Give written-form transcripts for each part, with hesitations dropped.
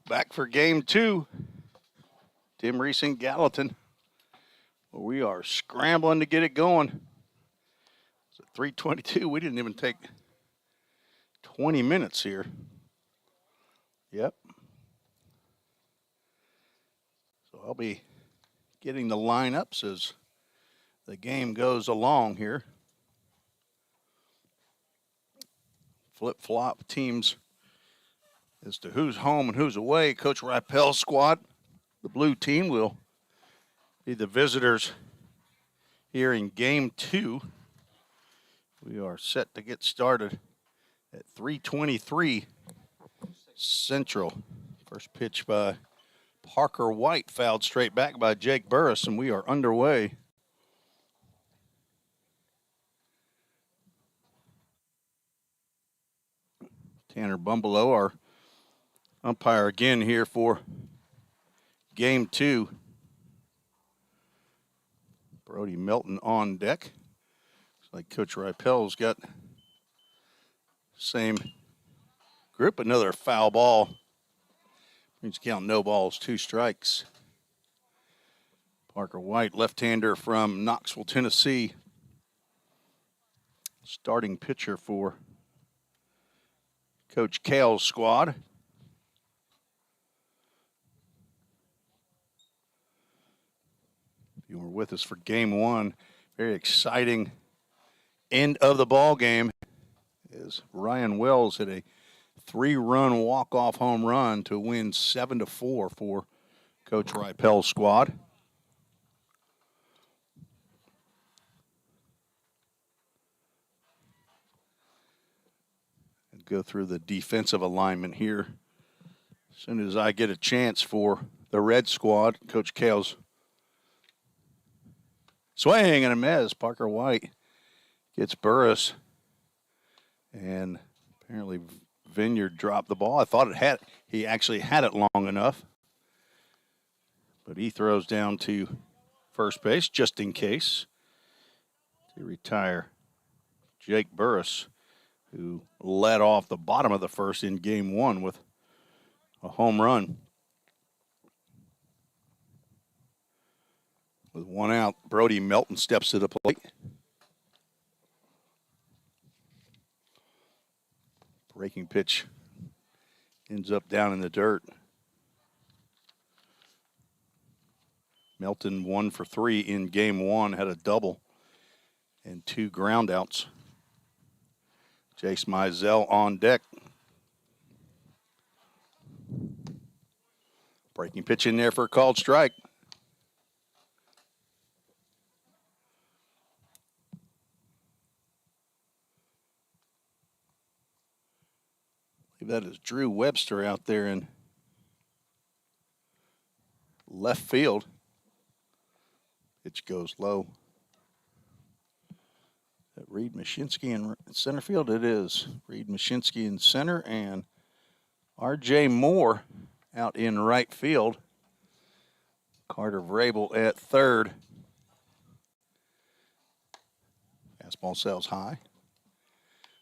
Back for game two. Tim Reese and Gallatin. We are scrambling to get it going. It's at 3:22. We didn't even take 20 minutes here. Yep. So I'll be getting the lineups as the game goes along here. Flip-flop teams as to who's home and who's away. Coach Rypel's squad, the blue team, will be the visitors here in game two. We are set to get started at 3:23 Central. First pitch by Parker White, fouled straight back by Jake Burris, and we are underway. Tanner Bumbelow, our umpire again here for game two. Brody Melton on deck. Looks like Coach Rypel's got same group. Another foul ball. Means count no balls, 2 strikes. Parker White, left-hander from Knoxville, Tennessee. Starting pitcher for Coach Kail's squad. If you were with us for game one, very exciting end of the ball game as Ryan Wells hit a 3-run walk-off home run to win 7-4 for Coach Rypel's squad. And go through the defensive alignment here. As soon as I get a chance for the red squad, Coach Kail's swing and a miss. Parker White gets Burris, and apparently Vineyard dropped the ball. I thought he actually had it long enough, but he throws down to first base just in case to retire Jake Burris, who led off the bottom of the first in game one with a home run. With 1 out, Brody Melton steps to the plate. Breaking pitch ends up down in the dirt. Melton 1 for 3 in game one, had a double and 2 groundouts. Jace Mizell on deck. Breaking pitch in there for a called strike. That is Drew Webster out there in left field. Pitch goes low. That Reed Mashinsky in center field. It is Reed Mashinsky in center and R.J. Moore out in right field. Carter Vrabel at third. Fastball sails high.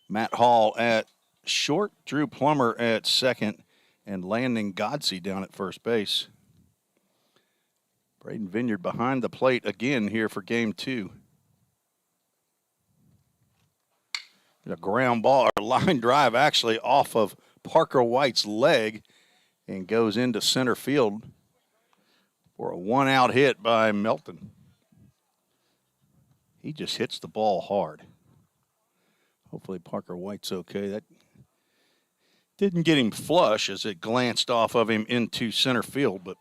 Matt Hall at short, Drew Plummer at second, and Landon Godsey down at first base. Braden Vineyard behind the plate again here for game two. A ground ball, or line drive actually off of Parker White's leg and goes into center field for a 1-out hit by Melton. He just hits the ball hard. Hopefully Parker White's okay. That didn't get him flush as it glanced off of him into center field, but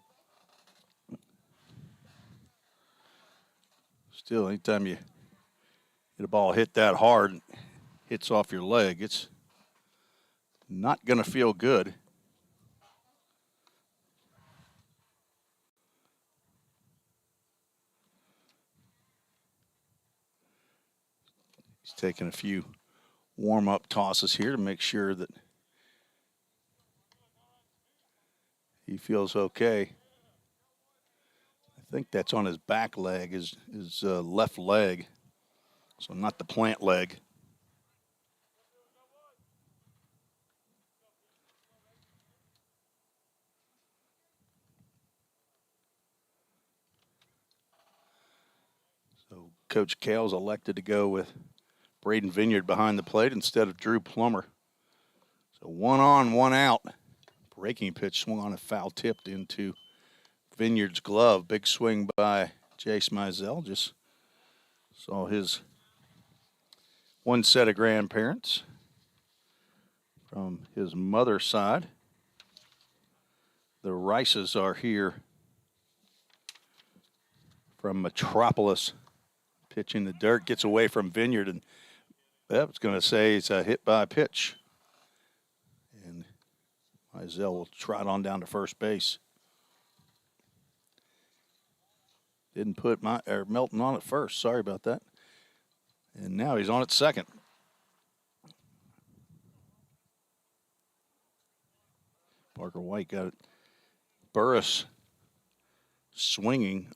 still, anytime you get a ball hit that hard, hits off your leg, it's not going to feel good. He's taking a few warm-up tosses here to make sure that he feels okay. I think that's on his back leg, his left leg, so not the plant leg. Coach Kail's elected to go with Braden Vineyard behind the plate instead of Drew Plummer. So 1 on, 1 out. Breaking pitch swung on a foul tipped into Vineyard's glove. Big swing by Jace Mizell. Just saw his one set of grandparents from his mother's side. The Rices are here from Metropolis. Pitching the dirt, gets away from Vineyard, and I was going to say it's a hit by pitch. And Mizell will trot on down to first base. Didn't put Melton on at first. Sorry about that. And now he's on at second. Parker White got it. Burris swinging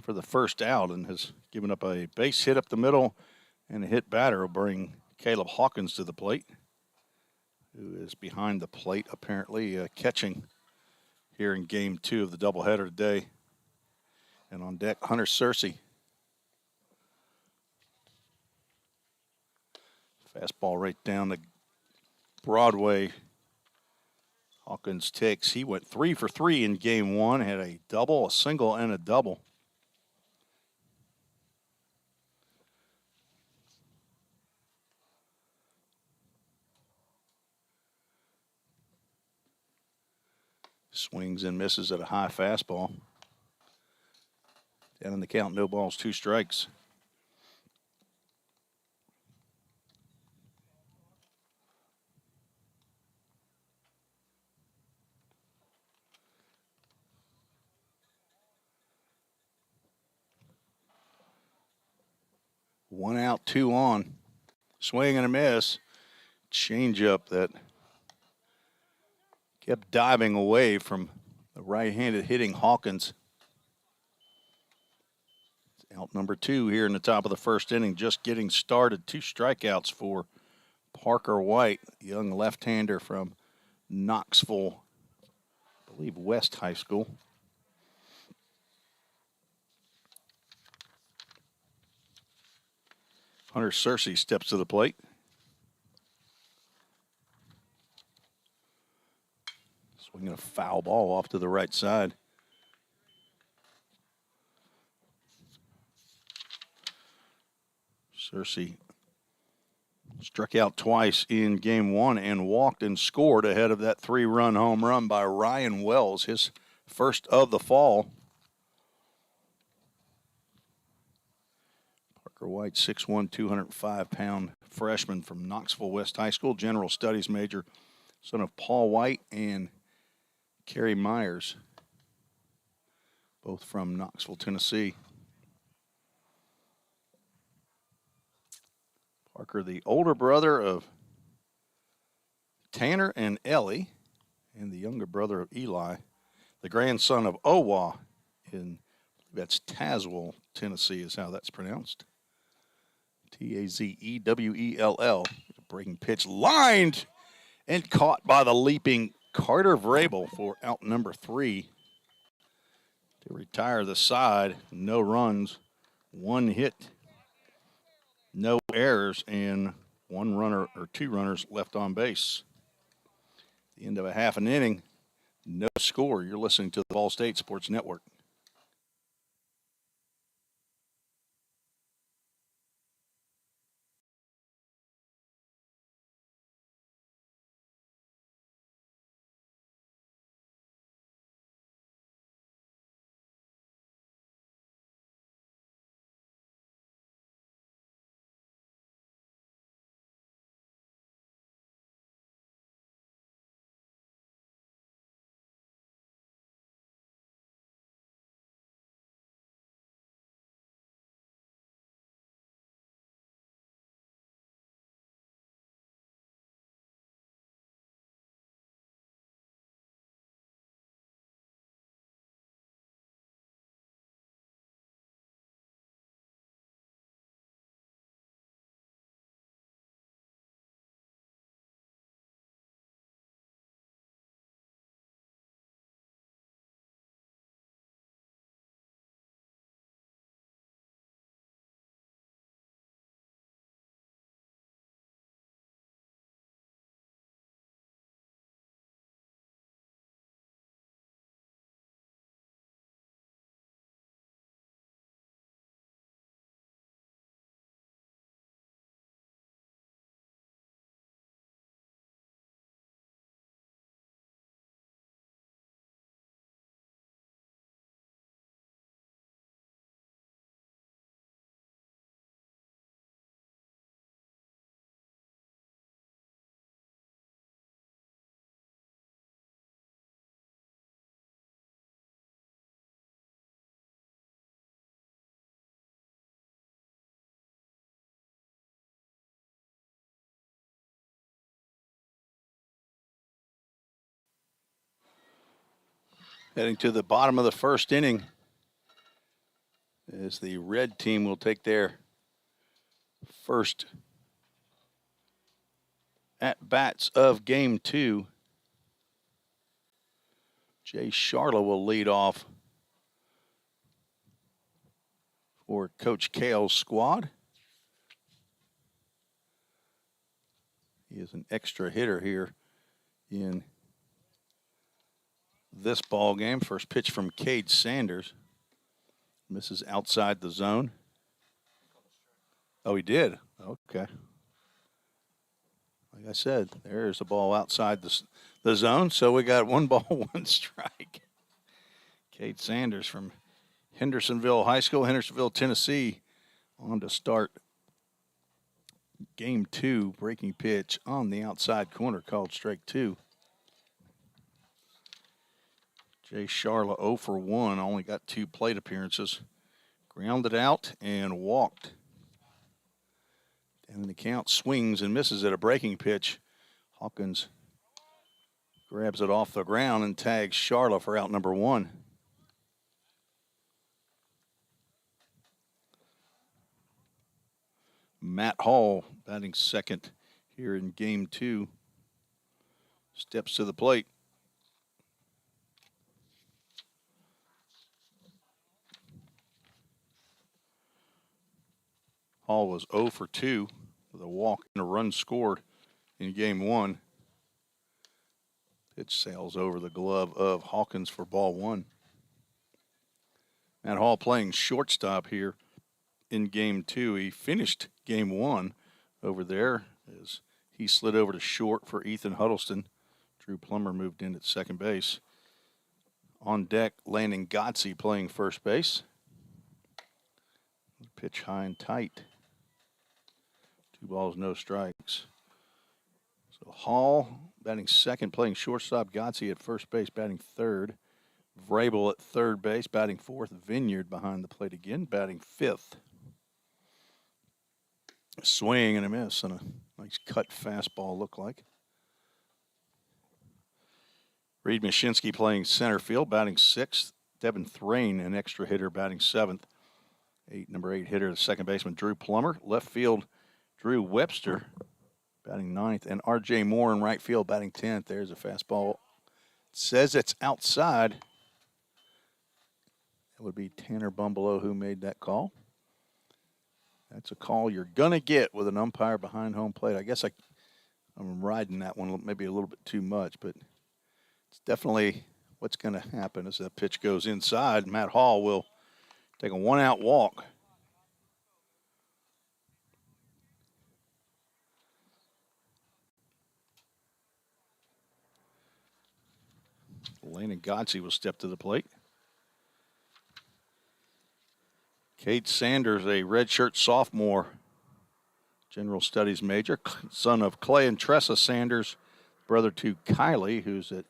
for the first out and has given up a base hit up the middle, and a hit batter will bring Caleb Hawkins to the plate, who is behind the plate apparently catching here in game 2 of the doubleheader today. And on deck, Hunter Searcy. Fastball right down the Broadway. Hawkins takes. He went 3 for 3 in game 1. Had a double, a single, and a double. Swings and misses at a high fastball. Down in the count, no balls, 2 strikes. One out, 2 on. Swing and a miss. Changeup that kept diving away from the right-handed hitting Hawkins. Out number 2 here in the top of the first inning, just getting started. 2 strikeouts for Parker White, young left-hander from Knoxville, I believe West High School. Hunter Searcy steps to the plate. Swinging a foul ball off to the right side. Searcy struck out twice in game 1 and walked and scored ahead of that 3-run home run by Ryan Wells, his first of the fall. Parker White, 6'1", 205-pound freshman from Knoxville West High School, general studies major, son of Paul White and Carrie Myers, both from Knoxville, Tennessee. Parker, the older brother of Tanner and Ellie, and the younger brother of Eli, the grandson of Owa in, that's Tazewell, Tennessee is how that's pronounced. Tazewell. Breaking pitch lined and caught by the leaping Carter Vrabel for out number 3 to retire the side. No runs, 1 hit. No errors, and 1 runner or 2 runners left on base. The end of a half an inning, no score. You're listening to the Ball State Sports Network. Heading to the bottom of the first inning as the red team will take their first at-bats of game 2. Jay Sharla will lead off for Coach Kail's squad. He is an extra hitter here in this ball game. First pitch from Cade Sanders. Misses outside the zone. Oh, he did? Okay. Like I said, there's the ball outside the zone. So we got 1 ball, 1 strike. Cade Sanders from Hendersonville High School, Hendersonville, Tennessee, on to start game 2. Breaking pitch on the outside corner called strike 2. Jay Sharla 0 for 1, only got 2 plate appearances. Grounded out and walked. And the count swings and misses at a breaking pitch. Hawkins grabs it off the ground and tags Sharla for out number 1. Matt Hall batting second here in game 2. Steps to the plate. Hall was 0 for 2 with a walk and a run scored in game 1. Pitch sails over the glove of Hawkins for ball 1. Matt Hall playing shortstop here in game 2. He finished game 1 over there as he slid over to short for Ethan Huddleston. Drew Plummer moved in at second base. On deck, Landon Godsey playing first base. Pitch high and tight. 2 balls, no strikes. So Hall batting second, playing shortstop. Godsey at first base, batting third. Rypel at third base, batting fourth. Vineyard behind the plate again, batting fifth. A swing and a miss and a nice cut fastball looked like. Reed Mashinsky playing center field, batting sixth. Devin Thrain, an extra hitter, batting seventh. Number 8 hitter, the second baseman, Drew Plummer. Left field, Drew Webster, batting ninth. And R.J. Moore in right field, batting 10th. There's a fastball. It says it's outside. That would be Tanner Bumbelow who made that call. That's a call you're going to get with an umpire behind home plate. I guess I'm riding that one maybe a little bit too much, but it's definitely what's going to happen as that pitch goes inside. Matt Hall will take a 1-out walk. Landon Godsey will step to the plate. Cade Sanders, a redshirt sophomore, general studies major, son of Clay and Tressa Sanders, brother to Kail, who's a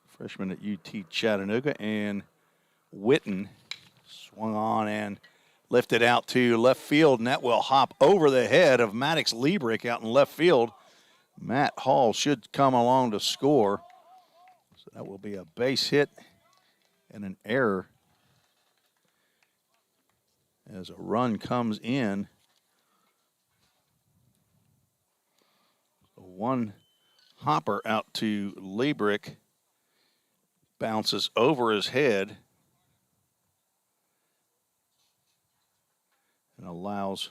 freshman at UT Chattanooga, and Witten swung on and lifted out to left field, and that will hop over the head of Maddox Liebrick out in left field. Matt Hall should come along to score. So that will be a base hit and an error as a run comes in. So one hopper out to Liebrick, bounces over his head and allows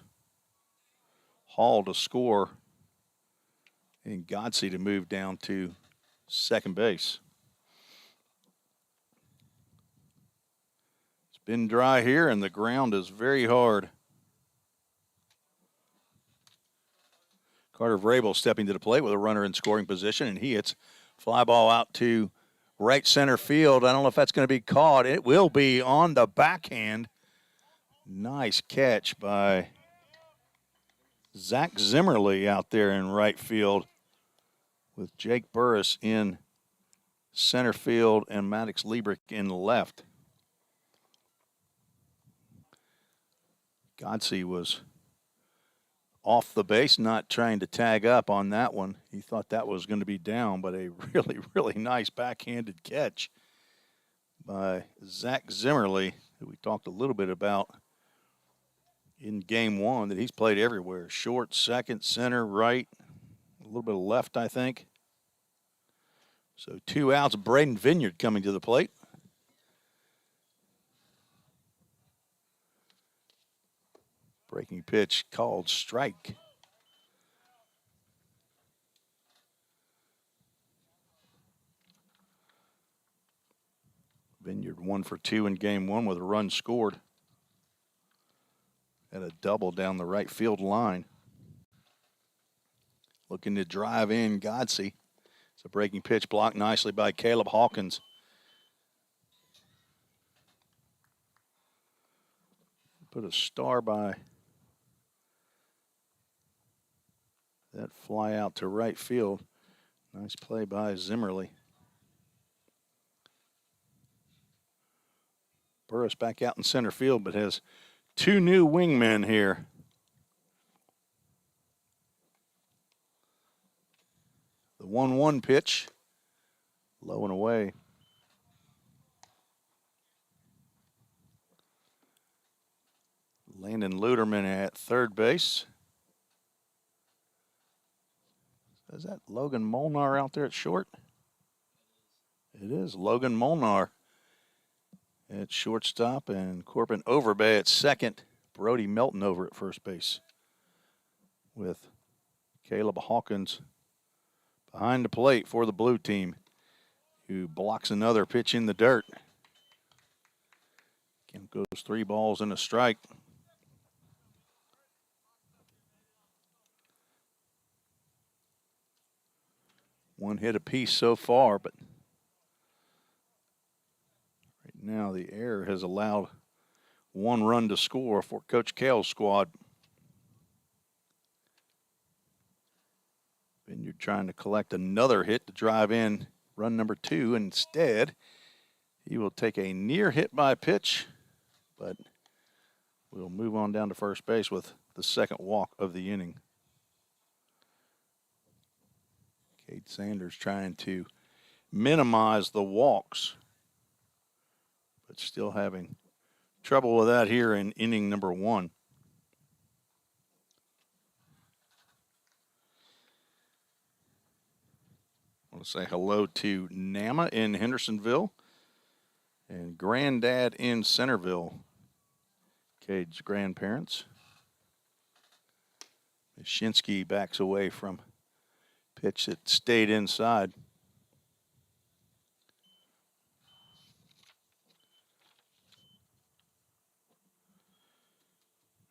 Hall to score and Godsey to move down to second base. It's been dry here and the ground is very hard. Carter Vrabel stepping to the plate with a runner in scoring position, and he hits fly ball out to right center field. I don't know if that's going to be caught. It will be on the backhand. Nice catch by Zach Zimmerly out there in right field with Jake Burris in center field and Maddox Liebrick in left. Godsey was off the base, not trying to tag up on that one. He thought that was going to be down, but a really, really nice backhanded catch by Zach Zimmerly, who we talked a little bit about in game one, that he's played everywhere. Short, second, center, right, a little bit of left, I think. So 2 outs. Braden Vineyard coming to the plate. Breaking pitch called strike. Vineyard 1 for 2 in game one with a run scored. Had a double down the right field line. Looking to drive in Godsey. It's a breaking pitch blocked nicely by Caleb Hawkins. Put a star by that fly out to right field. Nice play by Zimmerly. Burris back out in center field, but has 2 new wingmen here. The 1-1 pitch, low and away. Landon Luderman at third base. Is that Logan Molnar out there at short? It is Logan Molnar at shortstop, and Corbin Overbay at second. Brody Melton over at first base with Caleb Hawkins behind the plate for the blue team, who blocks another pitch in the dirt. Count goes 3 balls and a strike. One hit apiece so far, but right now the error has allowed 1 run to score for Coach Kail's squad. Vineyard trying to collect another hit to drive in run number 2. Instead, he will take a near hit by pitch, but we'll move on down to first base with the second walk of the inning. Cade Sanders trying to minimize the walks, but still having trouble with that here in inning number 1. I want to say hello to Nama in Hendersonville and Granddad in Centerville, Cade's grandparents. Shinsky backs away from pitch that stayed inside.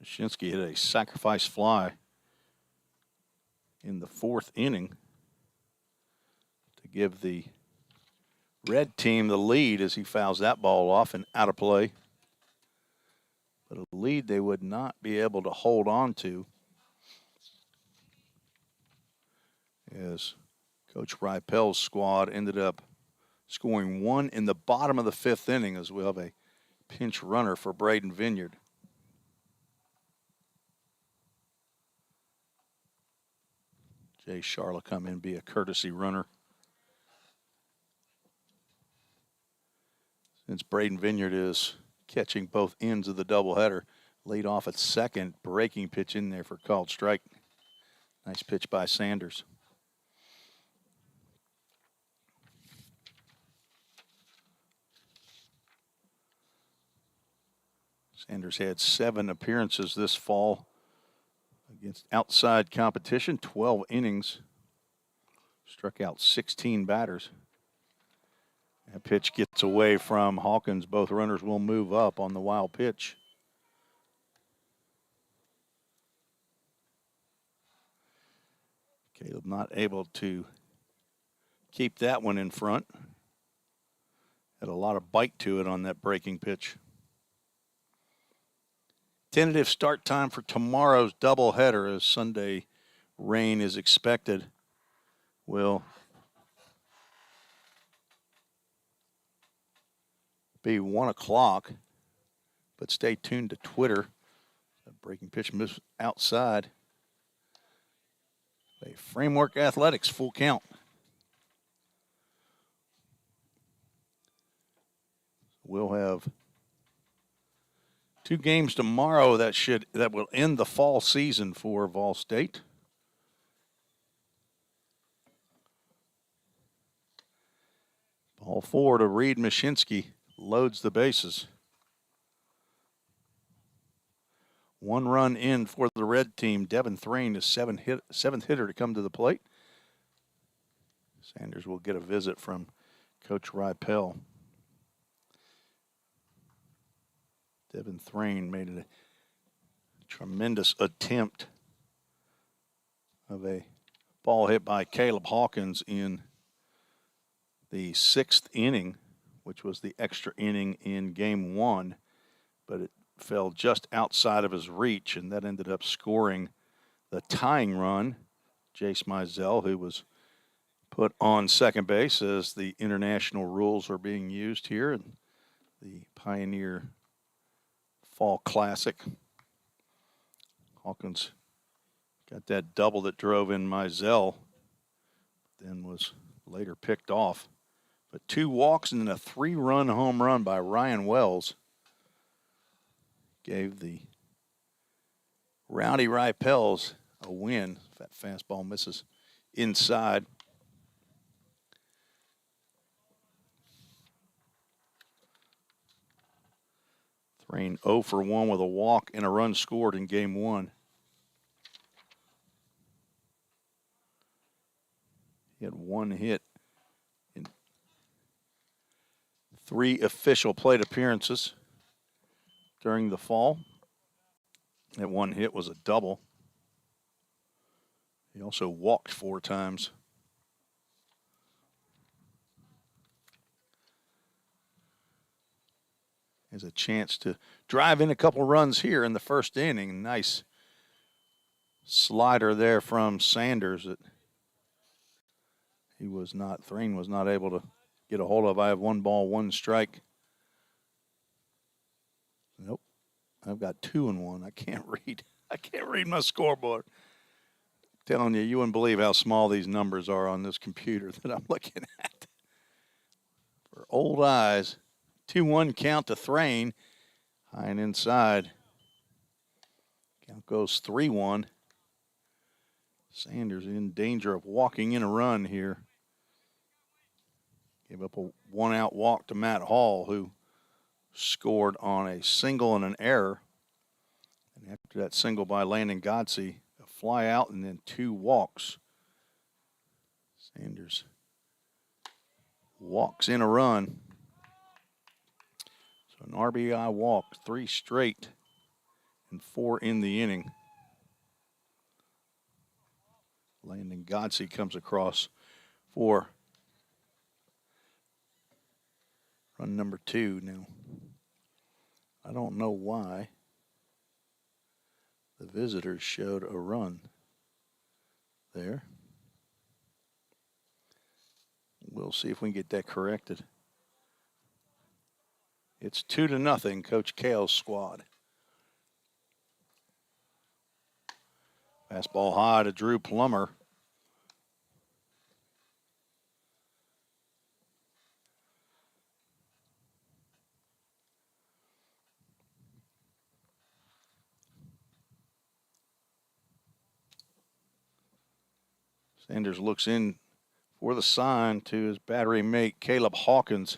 Shinsky hit a sacrifice fly in the 4th inning to give the red team the lead as he fouls that ball off and out of play. But a lead they would not be able to hold on to, as Coach Rypel's squad ended up scoring 1 in the bottom of the 5th inning, as we'll have a pinch runner for Braden Vineyard. Jay Charla come in, be a courtesy runner. Since Braden Vineyard is catching both ends of the doubleheader, lead off at second, breaking pitch in there for called strike. Nice pitch by Sanders. Sanders had 7 appearances this fall against outside competition, 12 innings, struck out 16 batters. That pitch gets away from Hawkins. Both runners will move up on the wild pitch. Caleb not able to keep that one in front. Had a lot of bite to it on that breaking pitch. Tentative start time for tomorrow's doubleheader, as Sunday rain is expected, will be 1 o'clock, but stay tuned to Twitter. That breaking pitch moves outside. A Framework Athletics full count. we'll have 2 games tomorrow that will end the fall season for Vol State. Ball 4 to Reed Mashinsky, loads the bases. 1 run in for the red team. Devin Thrain is seventh hitter to come to the plate. Sanders will get a visit from Coach Rypel. Devin Thrain made a tremendous attempt of a ball hit by Caleb Hawkins in the 6th inning, which was the extra inning in game 1, but it fell just outside of his reach, and that ended up scoring the tying run. Jace Mizell, who was put on second base as the international rules are being used here in the Pioneer Fall Classic. Hawkins got that double that drove in Mizell, then was later picked off. But 2 walks and then a 3-run home run by Ryan Wells gave the Rowdy Rypels a win. That fastball misses inside. Thrain 0 for 1 with a walk and a run scored in game 1. He had 1 hit in 3 official plate appearances during the fall. That 1 hit was a double. He also walked 4 times. Has a chance to drive in a couple runs here in the 1st inning. Nice slider there from Sanders that Thrain was not able to get a hold of. I have 1 ball, 1 strike. Nope. I've got 2 and 1. I can't read my scoreboard. I'm telling you, you wouldn't believe how small these numbers are on this computer that I'm looking at. For old eyes, 2-1 count to Thrain. High and inside. Count goes 3-1. Sanders in danger of walking in a run here. Gave up a 1-out walk to Matt Hall, who scored on a single and an error. And after that single by Landon Godsey, a fly out and then 2 walks. Sanders walks in a run. So an RBI walk, 3 straight and 4 in the inning. Landon Godsey comes across for run number 2 now. I don't know why the visitors showed a run there. We'll see if we can get that corrected. It's 2-0, Coach Kail's squad. Fastball high to Drew Plummer. Sanders looks in for the sign to his battery mate, Caleb Hawkins.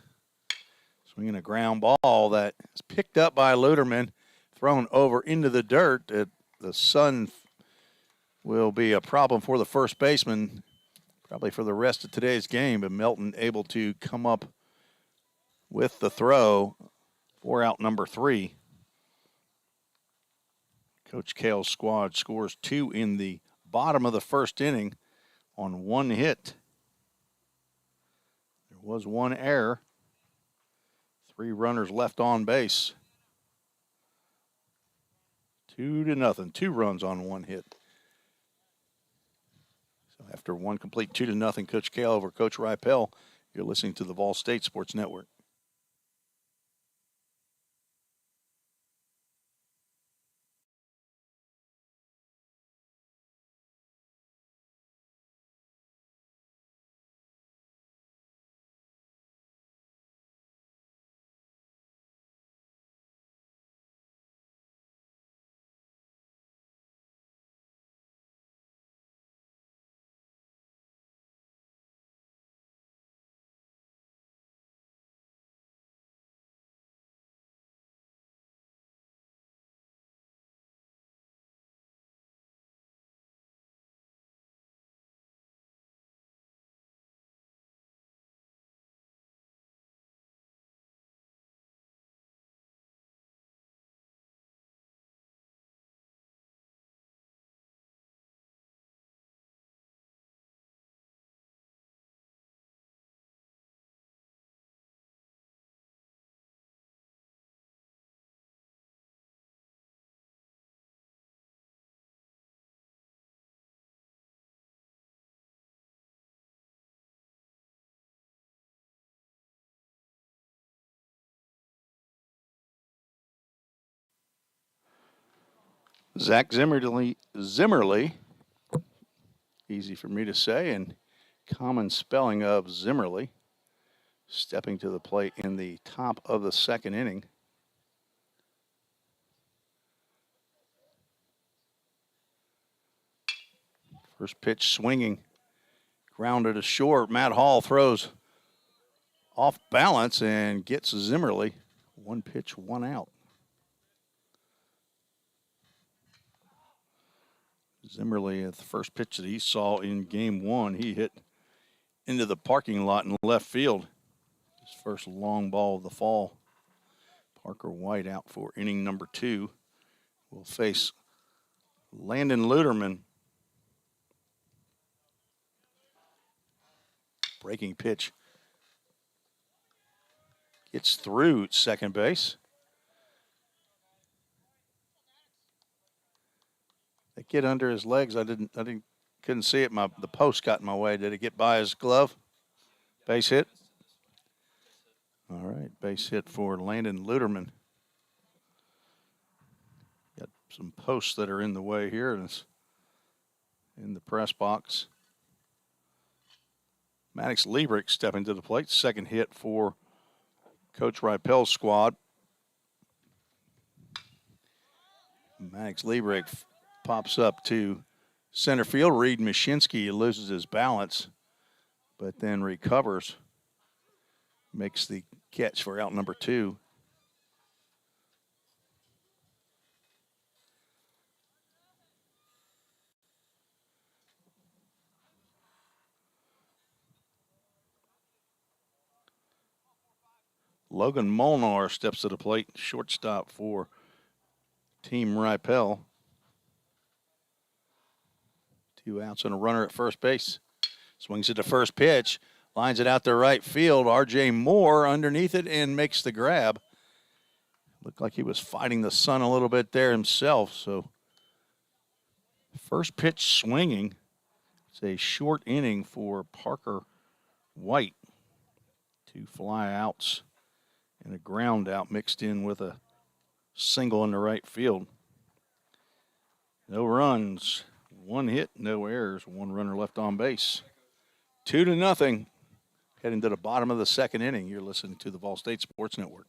Swinging a ground ball that is picked up by Luderman, thrown over into the dirt. The sun will be a problem for the first baseman, probably for the rest of today's game, but Melton able to come up with the throw for out number 3. Coach Kail's squad scores 2 in the bottom of the 1st inning on 1 hit. There was 1 error. 3 runners left on base. 2-0. 2 runs on 1 hit. So after 1 complete 2-0, Coach Kail over Coach Rypel. You're listening to the Vol State Sports Network. Zach Zimmerly, easy for me to say, and common spelling of Zimmerly, stepping to the plate in the top of the second inning. First pitch swinging, grounded to short. Matt Hall throws off balance and gets Zimmerly. One pitch, one out. Zimmerly, at the first pitch that he saw in game one, he hit into the parking lot in left field. His first long ball of the fall. Parker White out for inning number 2. Will face Landon Luderman. Breaking pitch. Gets through second base. That get under his legs. Couldn't see it. The post got in my way. Did it get by his glove? Base hit. All right, base hit for Landon Luderman. Got some posts that are in the way here, and it's in the press box. Maddox Liebrick stepping to the plate. Second hit for Coach Rypel's squad. Maddox Liebrick pops up to center field. Reed Mashinsky loses his balance, but then recovers. Makes the catch for out number 2. Logan Molnar steps to the plate, shortstop for Team Rypel. 2 outs and a runner at first base. Swings it to first pitch, lines it out to right field. R.J. Moore underneath it and makes the grab. Looked like he was fighting the sun a little bit there himself. So first pitch swinging. It's a short inning for Parker White. 2 fly outs and a ground out mixed in with a single in the right field. No runs, 1 hit, no errors, 1 runner left on base. 2-0. Heading to the bottom of the second inning. You're listening to the Vol State Sports Network.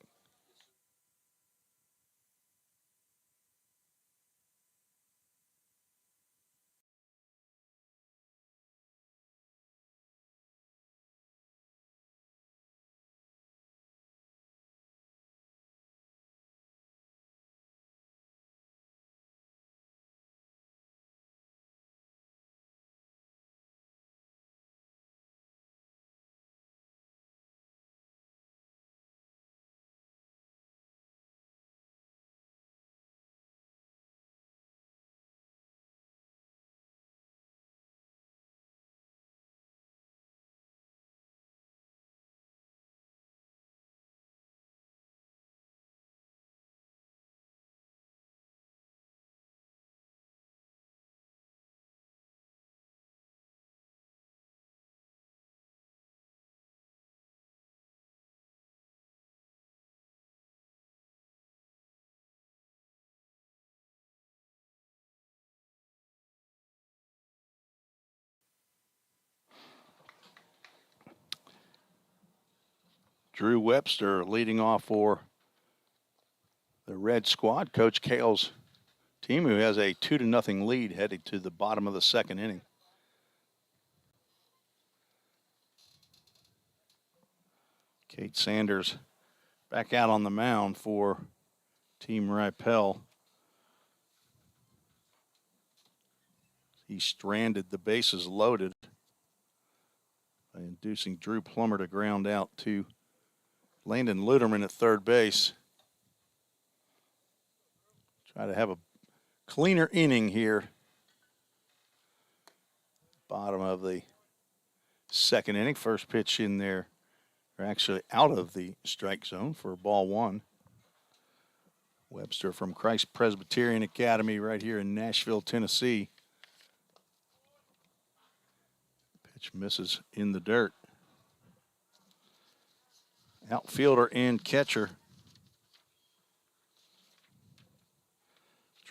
Drew Webster leading off for the Red Squad. Coach Kail's team, who has a 2-0 lead heading to the bottom of the second inning. Kate Sanders back out on the mound for Team Rypel. He stranded the bases loaded by inducing Drew Plummer to ground out to Landon Luderman at third base. Try to have a cleaner inning here. Bottom of the second inning. First pitch in there, or actually out of the strike zone for ball 1. Webster from Christ Presbyterian Academy right here in Nashville, Tennessee. Pitch misses in the dirt. Outfielder and catcher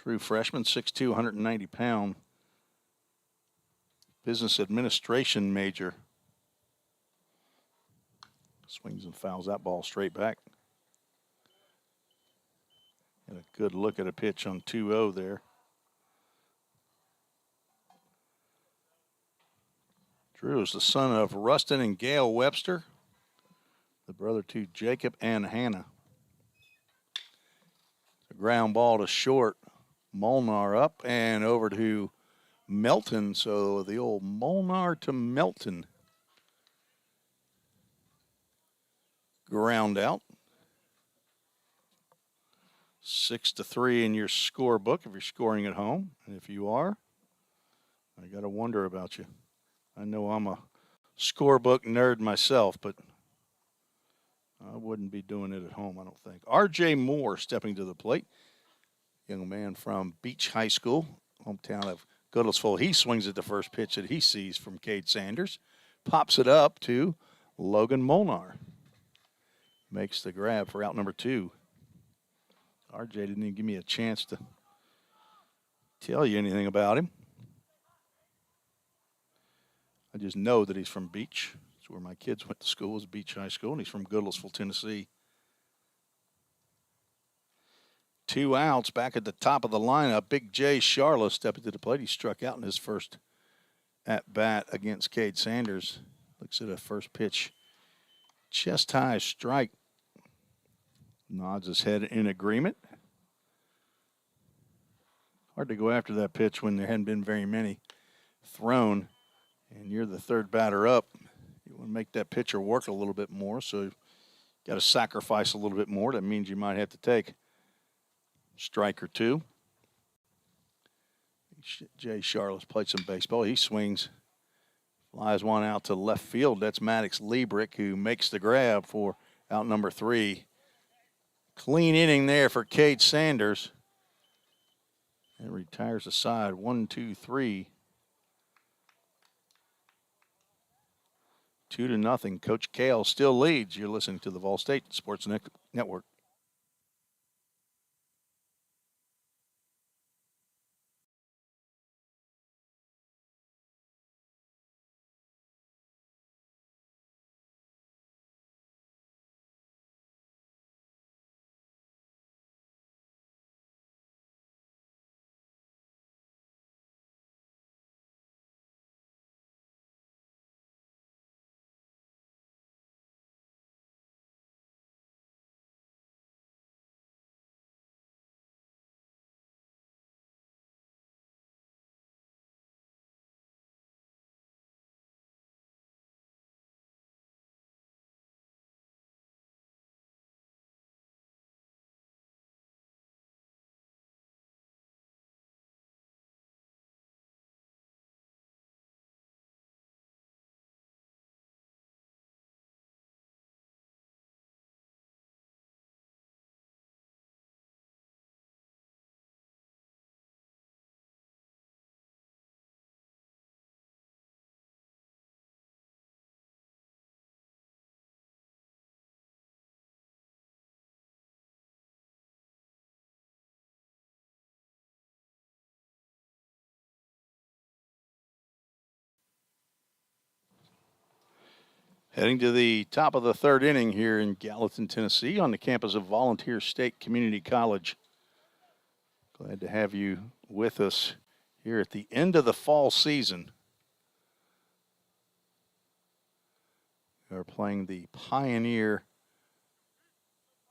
True freshman, 6'2", 190-pound. Business administration major. Swings and fouls that ball straight back. And a good look at a pitch on 2-0 there. Drew is the son of Rustin and Gail Webster, the brother to Jacob and Hannah. The ground ball to short. Molnar up and over to Melton. So the old Molnar to Melton ground out. 6-3 in your scorebook if you're scoring at home. And if you are, I got to wonder about you. I know I'm a scorebook nerd myself, but I wouldn't be doing it at home, I don't think. R.J. Moore stepping to the plate. Young man from Beach High School, hometown of Goodlettsville. He swings at the first pitch that he sees from Cade Sanders. Pops it up to Logan Molnar. Makes the grab for out number 2. RJ didn't even give me a chance to tell you anything about him. I just know that he's from Beach. It's where my kids went to school, was Beach High School, and he's from Goodlettsville, Tennessee. 2 outs back at the top of the lineup. Big Jay Charla stepping to the plate. He struck out in his first at-bat against Cade Sanders. Looks at a first pitch. Chest high strike. Nods his head in agreement. Hard to go after that pitch when there hadn't been very many thrown. And you're the third batter up. You want to make that pitcher work a little bit more, so you got to sacrifice a little bit more. That means you might have to take a strike or 2. Jay Charles played some baseball. He swings, flies one out to left field. That's Maddox Liebrick, who makes the grab for out number 3. Clean inning there for Cade Sanders. And retires the side. 1, 2, 3. 2-0. Coach Kail still leads. You're listening to the Vol State Sports Network. Heading to the top of the third inning here in Gallatin, Tennessee, on the campus of Volunteer State Community College. Glad to have you with us here at the end of the fall season. We are playing the Pioneer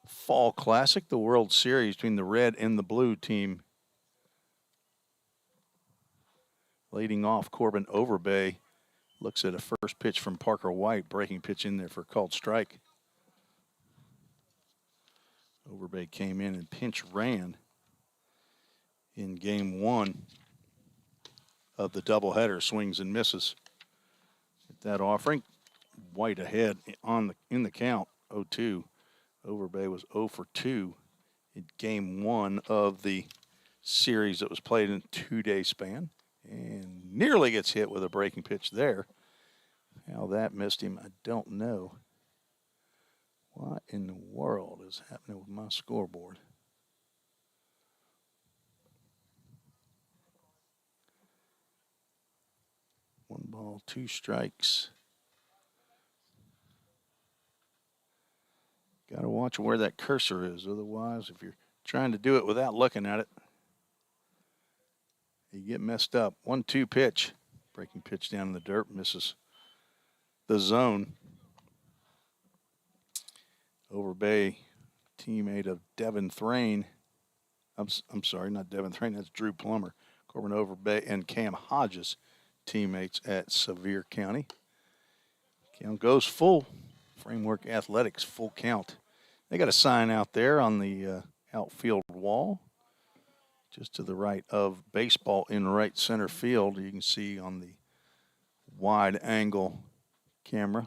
Fall Classic, the World Series between the red and the blue team. Leading off, Corbin Overbay looks at a first pitch from Parker White, breaking pitch in there for a called strike. Overbay came in and pinch ran in game 1 of the doubleheader. Swings and misses at that offering. White ahead in the count, 0-2. Overbay was 0 for 2 in game 1 of the series that was played in a 2-day span. And nearly gets hit with a breaking pitch there. How that missed him, I don't know. What in the world is happening with my scoreboard? Ball, 2 strikes. Got to watch where that cursor is. Otherwise, if you're trying to do it without looking at it, you get messed up. 1-2 pitch. Breaking pitch down in the dirt. Misses the zone. Overbay, teammate of Devin Thrain. I'm sorry, not Devin Thrain. That's Drew Plummer. Corbin Overbay and Cam Hodges, teammates at Sevier County. Count goes full. Framework Athletics, full count. They got a sign out there on the outfield wall, just to the right of baseball in right center field. You can see on the wide angle camera.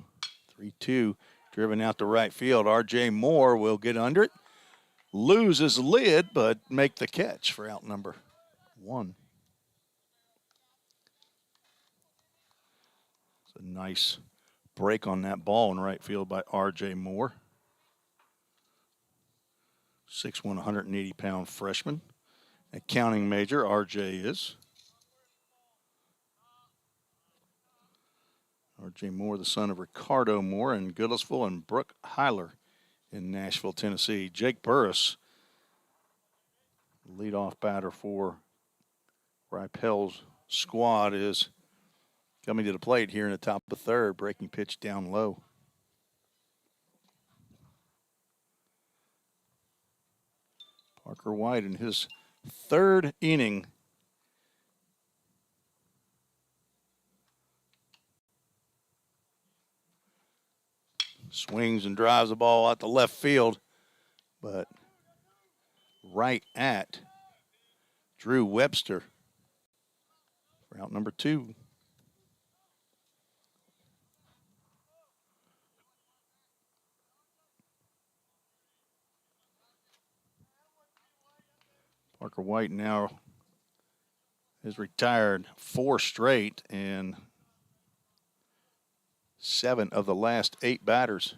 3-2, driven out to right field. R.J. Moore will get under it. Lose his lid, but make the catch for out number 1. It's a nice break on that ball in right field by R.J. Moore. 6'1", 180-pound freshman. A counting major, R.J. is. R.J. Moore, the son of Ricardo Moore in Goodlettsville and Brooke Heiler in Nashville, Tennessee. Jake Burris, leadoff batter for Rypel's squad, is coming to the plate here in the top of the third, breaking pitch down low. Parker White in his 3rd inning. Swings and drives the ball out to left field, but right at Drew Webster for out number 2. Parker White now has retired 4 straight and 7 of the last 8 batters.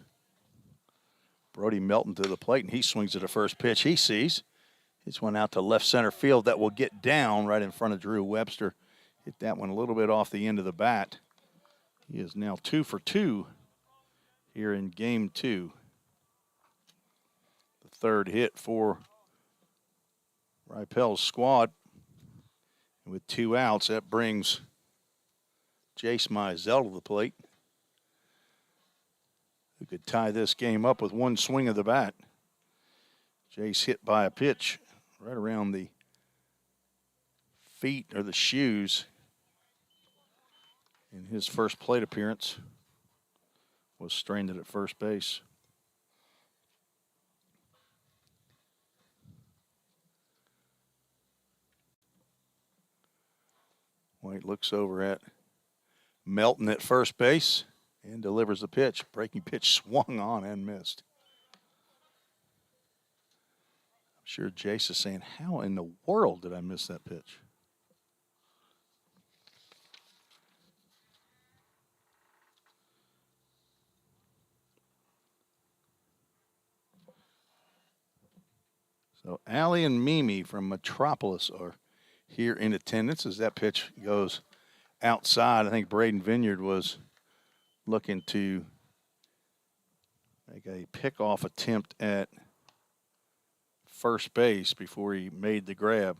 Brody Melton to the plate, and he swings at the first pitch he sees. Hits one out to left center field that will get down right in front of Drew Webster. Hit that one a little bit off the end of the bat. He is now 2 for 2 here in game 2. The 3rd hit for Rypel's squad. And with 2 outs, that brings Jace Mizell to the plate, who could tie this game up with 1 swing of the bat. Jace hit by a pitch right around the feet or the shoes in his first plate appearance. Was stranded at first base. White looks over at Melton at first base and delivers the pitch. Breaking pitch swung on and missed. I'm sure Jace is saying, how in the world did I miss that pitch? So Allie and Mimi from Metropolis are here in attendance as that pitch goes outside. I think Braden Vineyard was looking to make a pickoff attempt at first base before he made the grab.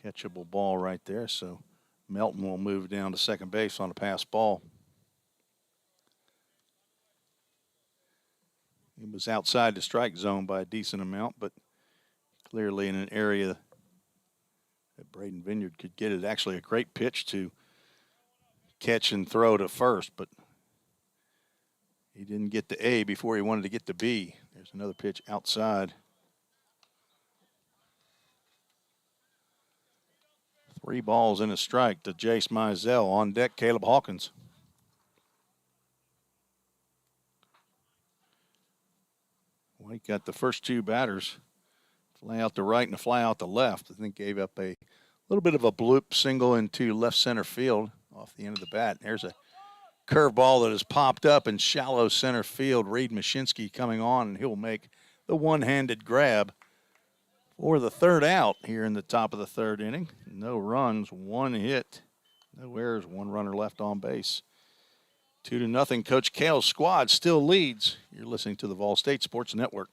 Catchable ball right there, so Melton will move down to second base on a pass ball. He was outside the strike zone by a decent amount, but clearly in an area that Braden Vineyard could get it. Actually a great pitch to catch and throw to first, but he didn't get to A before he wanted to get to B. There's another pitch outside. 3 balls and a strike to Jace Mizell. On deck, Caleb Hawkins. White got the first 2 batters. Fly out to right and a fly out to left. I think gave up a little bit of a bloop single into left center field off the end of the bat. There's a curveball that has popped up in shallow center field. Reed Mashinsky coming on, and he'll make the one-handed grab for the 3rd out here in the top of the 3rd inning. No runs, 1 hit, No errors, one runner left on base. 2-0. Coach Kail's squad still leads. You're listening to the Vol State Sports Network.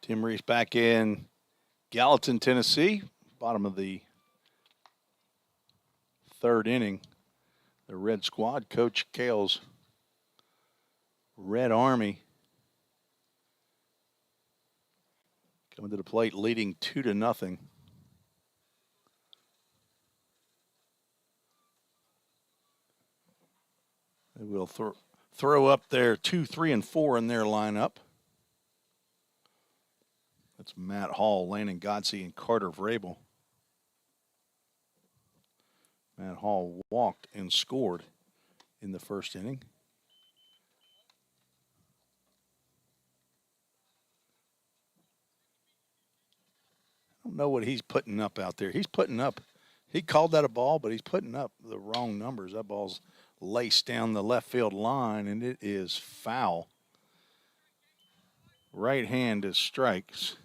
Tim Reese back in Gallatin, Tennessee, bottom of the third inning. The Red Squad, Coach Kail's Red Army, coming to the plate, leading 2-0. They will throw up their 2, 3, and 4 in their lineup. That's Matt Hall, Landon Godsey, and Carter Vrabel. Matt Hall walked and scored in the first inning. I don't know what he's putting up out there. He called that a ball, but he's putting up the wrong numbers. That ball's laced down the left field line, and it is foul. Right hand is strikes.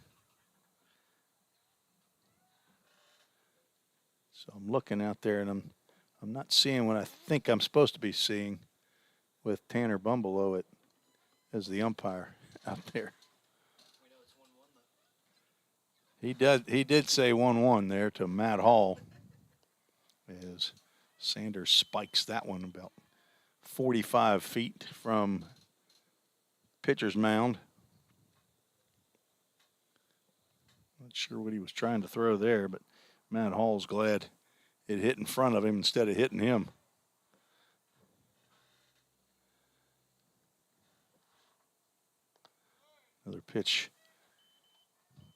So I'm looking out there, and I'm not seeing what I think I'm supposed to be seeing with Tanner Bumbelow as the umpire out there. He did say 1-1 there to Matt Hall as Sanders spikes that one about 45 feet from pitcher's mound. Not sure what he was trying to throw there, but Matt Hall's glad it hit in front of him instead of hitting him. Another pitch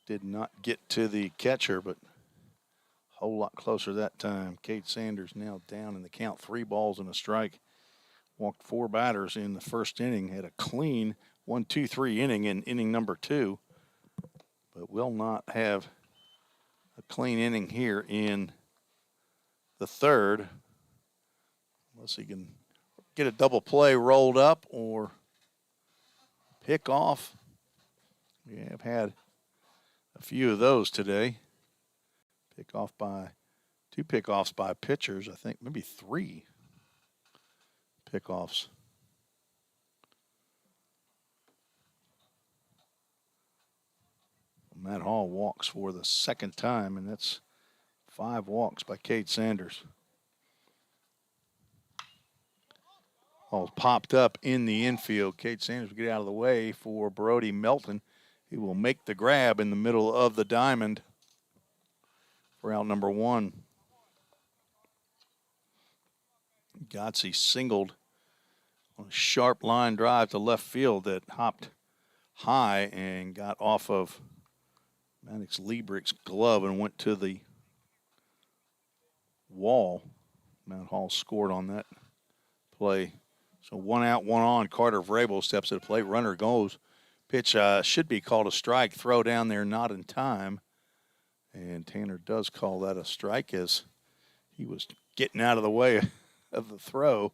did not get to the catcher, but a whole lot closer that time. Cade Sanders now down in the count, 3 balls and a strike. Walked 4 batters in the first inning, had a clean 1-2-3 inning in inning number 2, but will not have a clean inning here in the third, unless he can get a double play rolled up or pick off. We have had a few of those today. 2 pickoffs by pitchers, I think maybe 3 pickoffs. Matt Hall walks for the second time, and that's 5 walks by Cade Sanders. Ball popped up in the infield. Cade Sanders will get out of the way for Brody Melton. He will make the grab in the middle of the diamond for out number 1. Godsey singled on a sharp line drive to left field that hopped high and got off of Maddox Liebrick's glove and went to the wall. Matt Hall scored on that play. So 1 out, 1 on. Carter Vrabel steps to the plate. Runner goes. Pitch should be called a strike. Throw down there, not in time. And Tanner does call that a strike as he was getting out of the way of the throw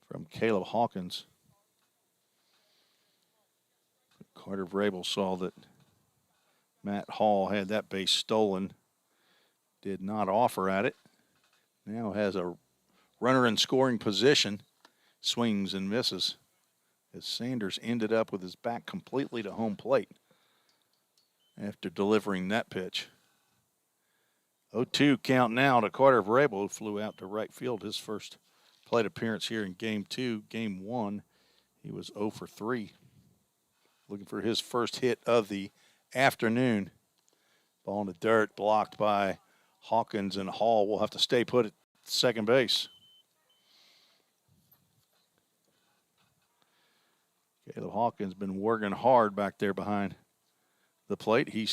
from Caleb Hawkins. Carter Vrabel saw that Matt Hall had that base stolen, did not offer at it. Now has a runner in scoring position, swings and misses as Sanders ended up with his back completely to home plate after delivering that pitch. 0-2 count now to Carter Vrabel, who flew out to right field his first plate appearance here in Game 2. Game 1, he was 0 for 3. Looking for his first hit of the afternoon. Ball in the dirt, blocked by Hawkins, and Hall will have to stay put at second base. Caleb Hawkins been working hard back there behind the plate. He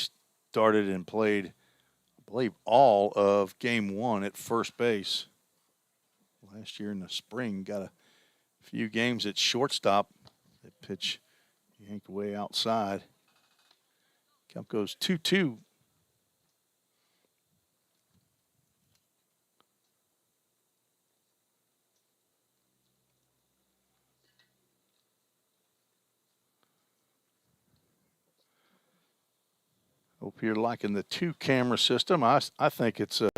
started and played, I believe, all of Game 1 at first base. Last year in the spring, got a few games at shortstop. That pitch yanked way outside. Count goes 2-2. Hope you're liking the 2-camera system. I think it's a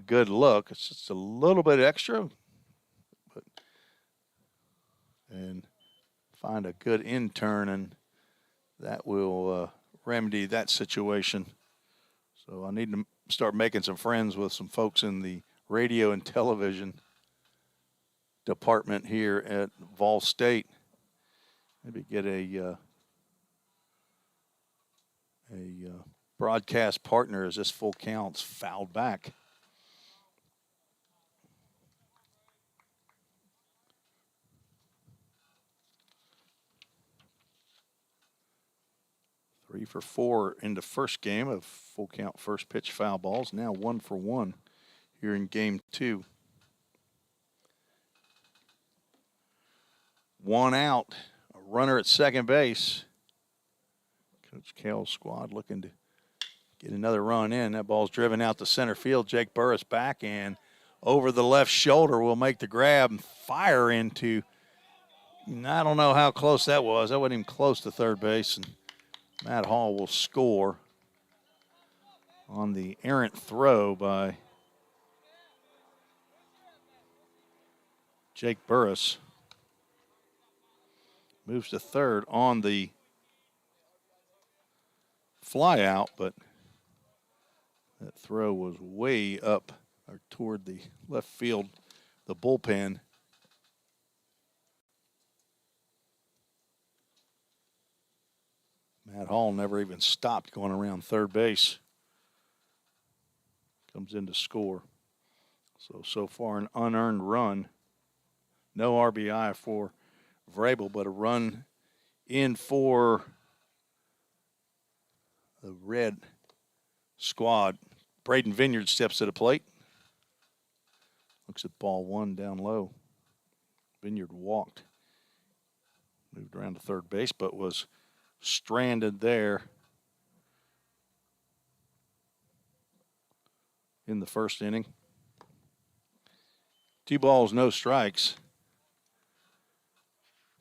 good look. It's just a little bit extra, and find a good intern, and that will remedy that situation. So I need to start making some friends with some folks in the radio and television department here at Vol State. Maybe get a broadcast partner as this full count's fouled back. Three for four in the first game of full count first pitch foul balls. Now 1 for 1 here in Game 2. 1 out, a runner at second base. Coach Kail's squad looking to get another run in. That ball's driven out to center field. Jake Burris back and over the left shoulder will make the grab and fire into, I don't know how close that was. That wasn't even close to third base. And Matt Hall will score on the errant throw by Jake Burris. Moves to third on the fly out, but that throw was way up or toward the left field, the bullpen. Matt Hall never even stopped going around third base. Comes in to score. So far an unearned run. No RBI for Vrabel, but a run in for the red squad. Braden Vineyard steps to the plate. Looks at ball one down low. Vineyard walked. Moved around to third base, but was stranded there in the first inning. 2 balls, no strikes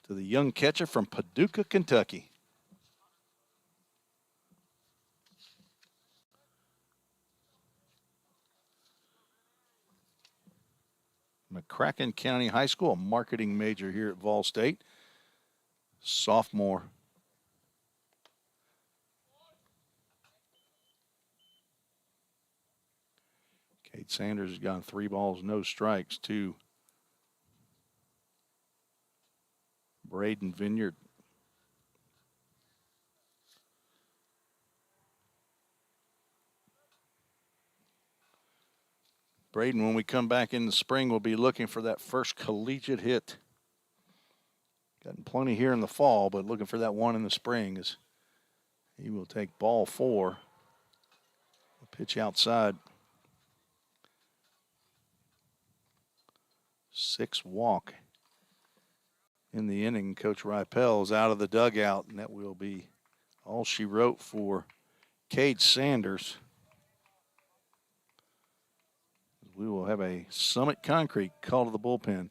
to the young catcher from Paducah, Kentucky. McCracken County High School, a marketing major here at Vol State. Sophomore. Kate Sanders has gotten 3 balls, no strikes to Braden Vineyard. Braden, when we come back in the spring, will be looking for that first collegiate hit. Gotten plenty here in the fall, but looking for that one in the spring as he will take ball 4. A pitch outside. 6 walk in the inning. Coach Rypel is out of the dugout, and that will be all she wrote for Cade Sanders. We will have a Summit Concrete call to the bullpen.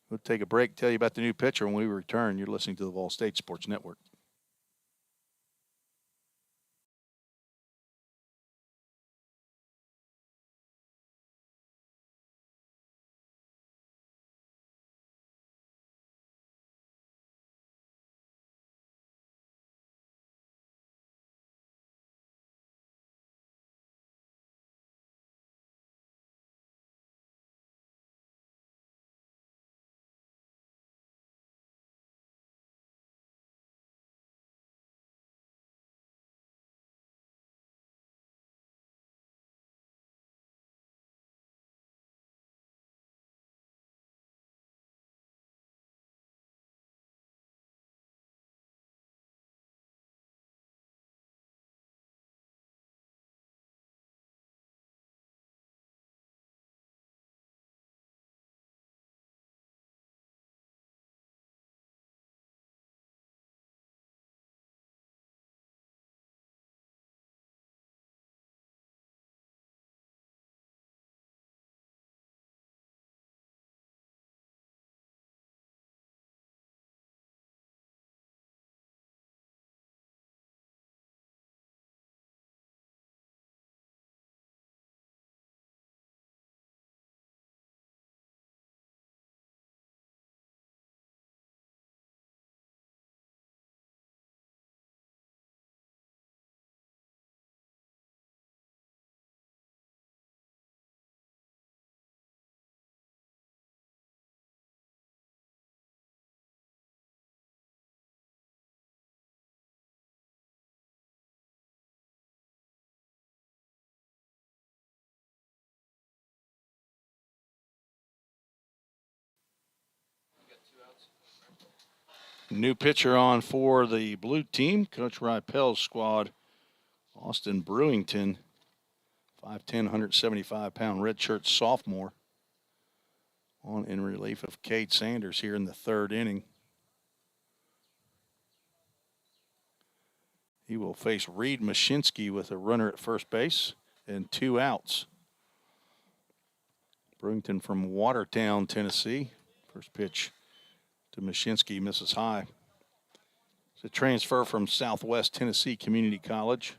We'll take a break, tell you about the new pitcher. When we return, you're listening to the Vol State Sports Network. New pitcher on for the blue team, Coach Rypel's squad, Austin Brewington, 5'10", 175-pound redshirt sophomore, on in relief of Cade Sanders here in the third inning. He will face Reed Mashinsky with a runner at first base and 2 outs. Brewington from Watertown, Tennessee. First pitch to Mashinsky, misses high. It's a transfer from Southwest Tennessee Community College.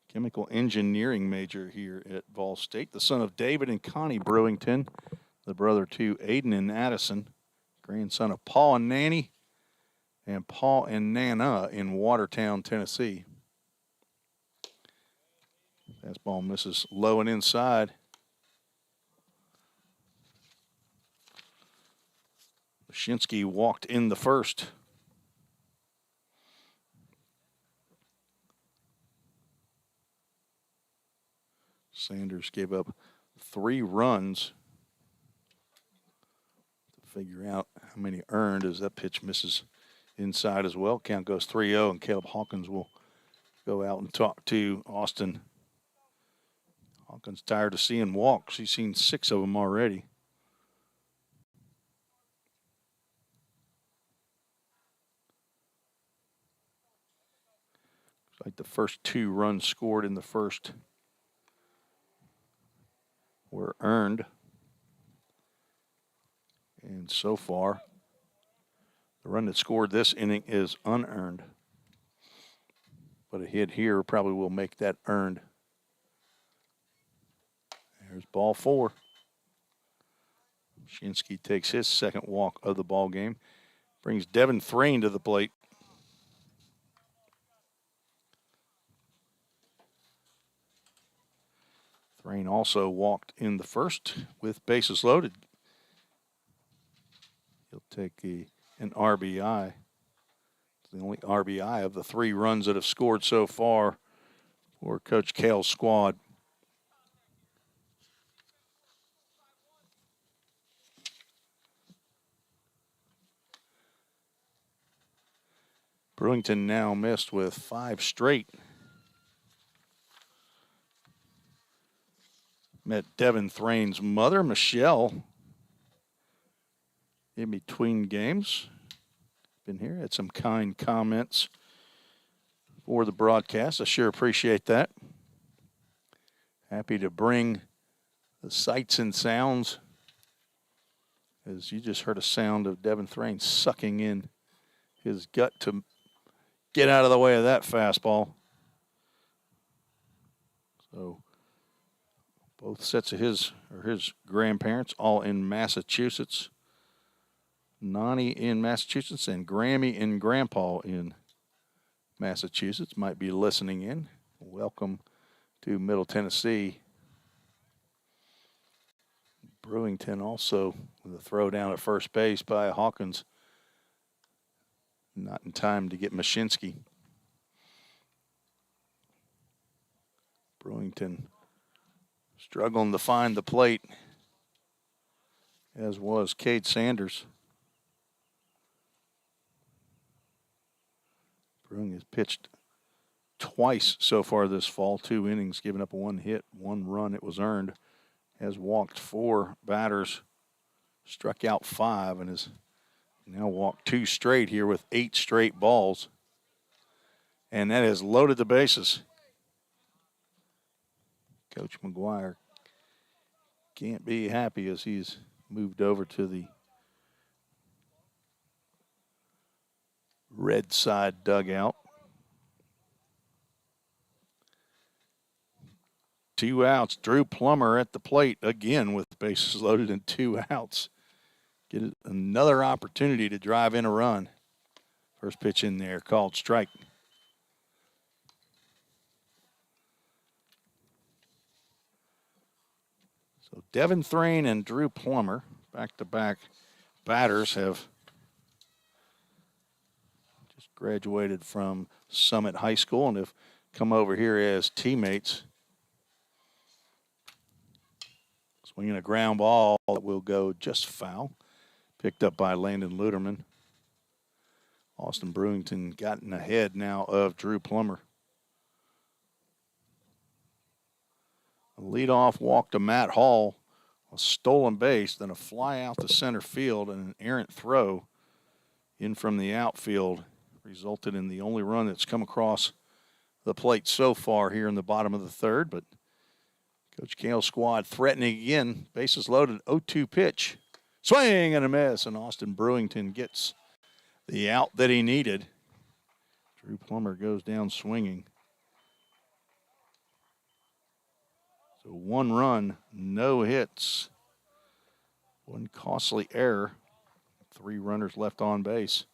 Chemical engineering major here at Vol State. The son of David and Connie Brewington. The brother to Aiden and Addison. Grandson of Paul and Nanny. And Paul and Nana in Watertown, Tennessee. Fastball misses low and inside. Mashinsky walked in the first. Sanders gave up 3 runs. To figure out how many earned as that pitch misses inside as well. Count goes 3-0, and Caleb Hawkins will go out and talk to Austin. Hawkins tired of seeing walks. He's seen 6 of them already. Looks like the first 2 runs scored in the first were earned. And so far, the run that scored this inning is unearned. But a hit here probably will make that earned. There's ball 4. Mashinsky takes his second walk of the ball game. Brings Devin Thrain to the plate. Thrain also walked in the first with bases loaded. He'll take an RBI. It's the only RBI of the 3 runs that have scored so far for Coach Kail's squad. Brewington now missed with 5 straight. Met Devin Thrain's mother, Michelle, in between games. Been here, had some kind comments for the broadcast. I sure appreciate that. Happy to bring the sights and sounds. As you just heard a sound of Devin Thrain sucking in his gut to get out of the way of that fastball. So both sets of his grandparents all in Massachusetts. Nani in Massachusetts and Grammy and Grandpa in Massachusetts might be listening in. Welcome to Middle Tennessee. Brewington also with a throw down at first base by Hawkins. Not in time to get Mashinsky. Brewington struggling to find the plate, as was Cade Sanders. Brewing has pitched twice so far this fall, 2 innings, giving up 1 hit, 1 run. It was earned. Has walked 4 batters, struck out 5, and has now walked 2 straight here with 8 straight balls. And that has loaded the bases. Coach McGuire can't be happy as he's moved over to the red side dugout. 2 outs. Drew Plummer at the plate again with bases loaded and 2 outs. Get another opportunity to drive in a run. First pitch in there, called strike. So Devin Thrain and Drew Plummer, back-to-back batters, have just graduated from Summit High School and have come over here as teammates. Swinging a ground ball that will go just foul. Picked up by Landon Luderman. Austin Brewington gotten ahead now of Drew Plummer. A leadoff walk to Matt Hall. A stolen base, then a fly out to center field and an errant throw in from the outfield resulted in the only run that's come across the plate so far here in the bottom of the third. But Coach Kail's squad threatening again. Bases loaded, 0-2 pitch. Swing and a miss, and Austin Brewington gets the out that he needed. Drew Plummer goes down swinging. So 1 run, no hits. 1 costly error. 3 runners left on base.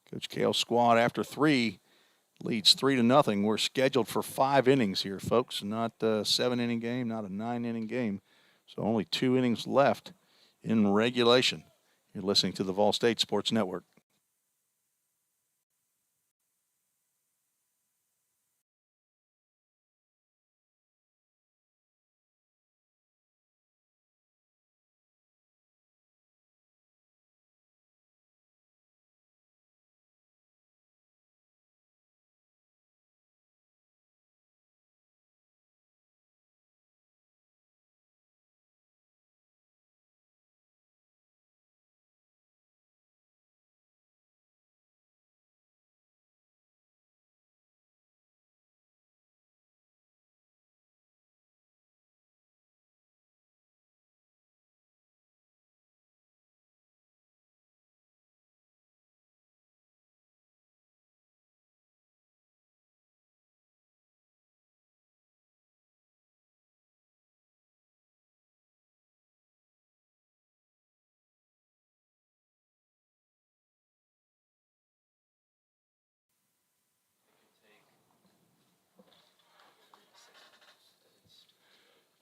Coach Kail's squad after 3 leads 3-0. We're scheduled for 5 innings here, folks. Not a 7-inning game, not a 9-inning game. So only 2 innings left in regulation. You're listening to the Vol State Sports Network.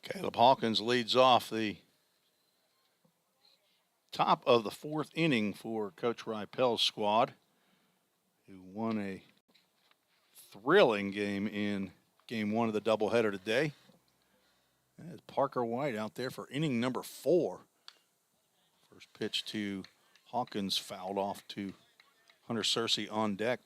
Caleb Hawkins leads off the top of the 4th inning for Coach Rypel's squad, who won a thrilling game in Game 1 of the doubleheader today. That's Parker White out there for inning number 4. First pitch to Hawkins fouled off to Hunter Searcy on deck.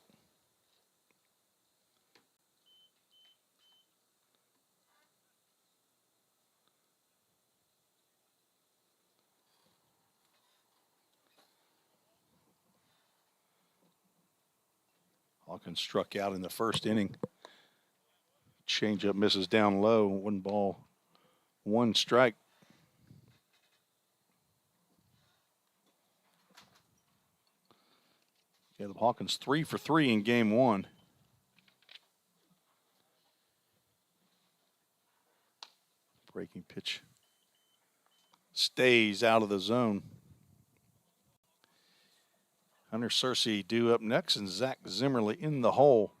Hawkins struck out in the first inning. Changeup misses down low. 1 ball, 1 strike. Caleb Hawkins 3 for 3 in game 1. Breaking pitch stays out of the zone. Hunter Searcy due up next, and Zach Zimmerly in the hole.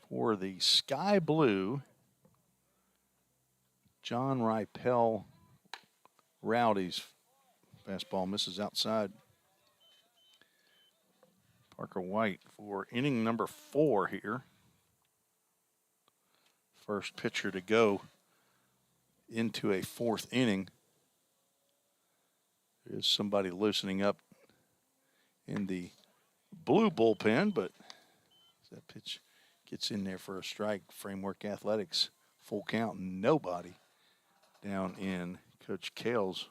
For the Sky Blue, John Rypel Rowdy's fastball misses outside. Parker White for inning number 4 here. First pitcher to go into a 4th inning. There's somebody loosening up in the blue bullpen, but that pitch gets in there for a strike. Framework Athletics, full count, nobody down in Coach Kail's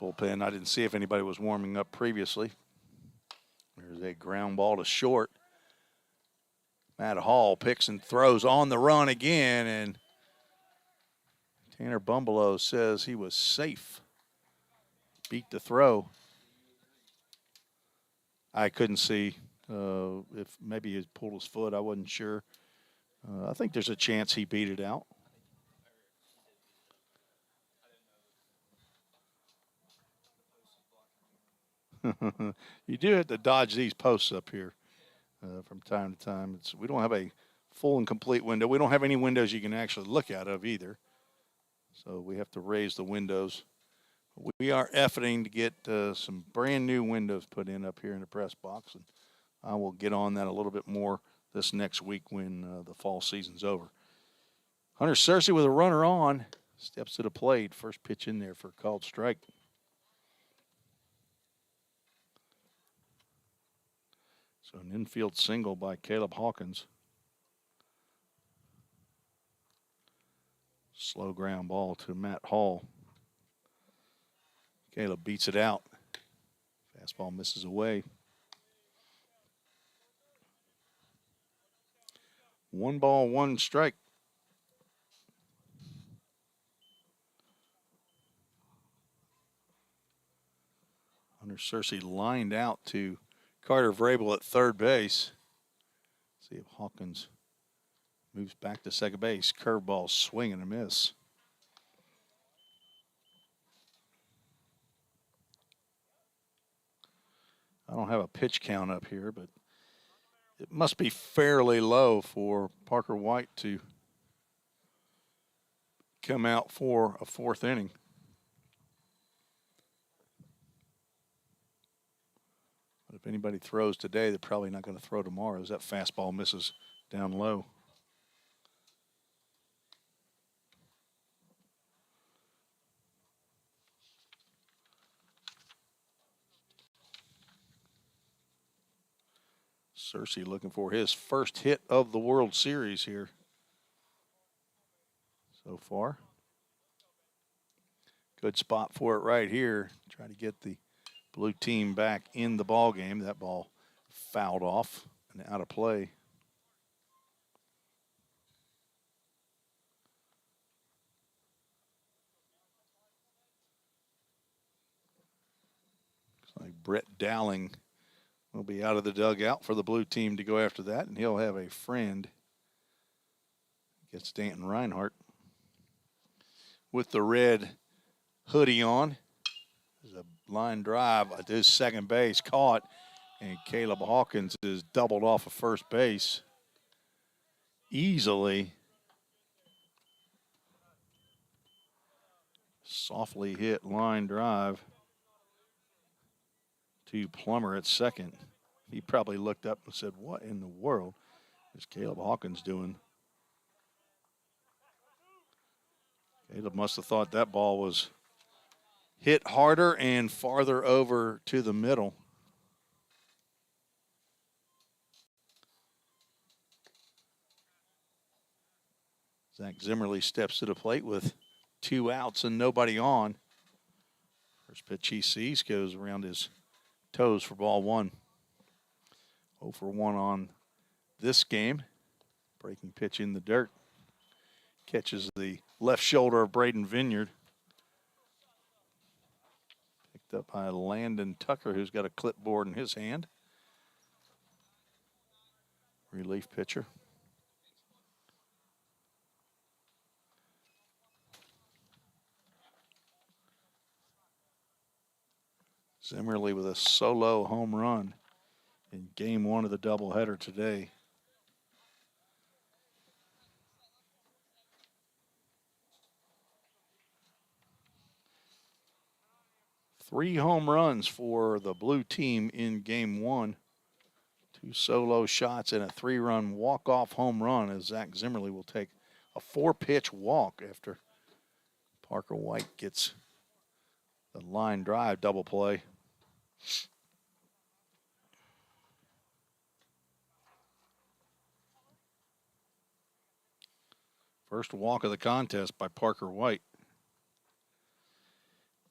bullpen. I didn't see if anybody was warming up previously. There's a ground ball to short. Matt Hall picks and throws on the run again, and Tanner Bumbelow says he was safe. Beat the throw. I couldn't see if maybe he pulled his foot. I wasn't sure. I think there's a chance he beat it out. You do have to dodge these posts up here from time to time. We don't have a full and complete window. We don't have any windows you can actually look out of either. So we have to raise the windows. We are efforting to get some brand new windows put in up here in the press box, and I will get on that a little bit more this next week when the fall season's over. Hunter Searcy with a runner on, steps to the plate. First pitch in there for a called strike. So an infield single by Caleb Hawkins. Slow ground ball to Matt Hall. Caleb beats it out. Fastball misses away. 1 ball, 1 strike. Hunter Searcy lined out to Carter Vrabel at third base. See if Hawkins moves back to second base. Curveball, swing and a miss. I don't have a pitch count up here, but it must be fairly low for Parker White to come out for a 4th inning. But if anybody throws today, they're probably not going to throw tomorrow as that fastball misses down low. Searcy looking for his first hit of the World Series here so far. Good spot for it right here. Try to get the blue team back in the ball game. That ball fouled off and out of play. Looks like Brett Dowling will be out of the dugout for the blue team to go after that, and he'll have a friend against Stanton Reinhardt with the red hoodie on. There's a line drive at his second base, caught, and Caleb Hawkins is doubled off of first base easily. Softly hit line drive to Plummer at second. He probably looked up and said, "What in the world is Caleb Hawkins doing?" Caleb must have thought that ball was hit harder and farther over to the middle. Zach Zimmerly steps to the plate with 2 outs and nobody on. First pitch he sees goes around his toes for ball 1. 0 for 1 on this game. Breaking pitch in the dirt. Catches the left shoulder of Braden Vineyard. Picked up by Landon Tucker, who's got a clipboard in his hand. Relief pitcher. Zimmerly with a solo home run in game 1 of the doubleheader today. Three home runs for the blue team in game 1. 2 solo shots and a 3-run walk-off home run as Zach Zimmerly will take a 4-pitch walk after Parker White gets the line drive double play. First walk of the contest by Parker White.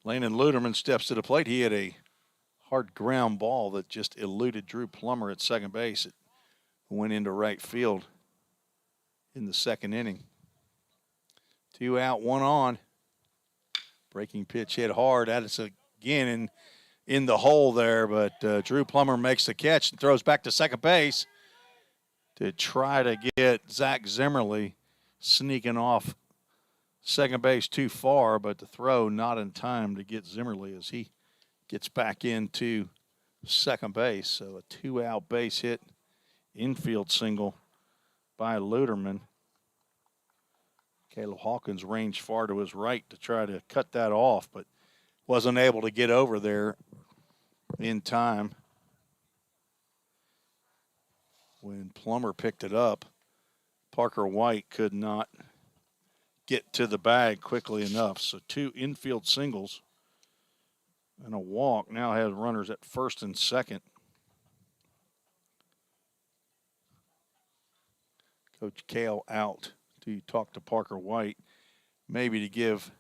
Landon Luderman steps to the plate. He had a hard ground ball that just eluded Drew Plummer at second base. It went into right field in the second inning. 2 out, 1 on. Breaking pitch hit hard at us again in the hole there, but Drew Plummer makes the catch and throws back to second base to try to get Zach Zimmerly sneaking off second base too far, but the throw not in time to get Zimmerly as he gets back into second base. So a 2-out base hit, infield single by Luderman. Caleb Hawkins ranged far to his right to try to cut that off, but wasn't able to get over there in time. When Plummer picked it up, Parker White could not get to the bag quickly enough. So 2 infield singles and a walk. Now has runners at first and second. Coach Kail out to talk to Parker White, maybe to give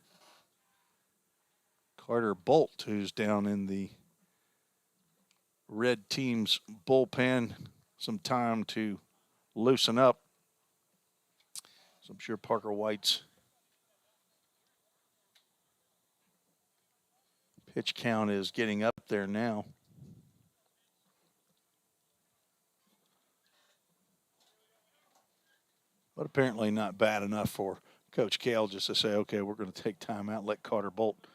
Carter Bolt, who's down in the red team's bullpen, some time to loosen up. So I'm sure Parker White's pitch count is getting up there now. But apparently not bad enough for Coach Kail just to say, okay, we're going to take time out, let Carter Bolt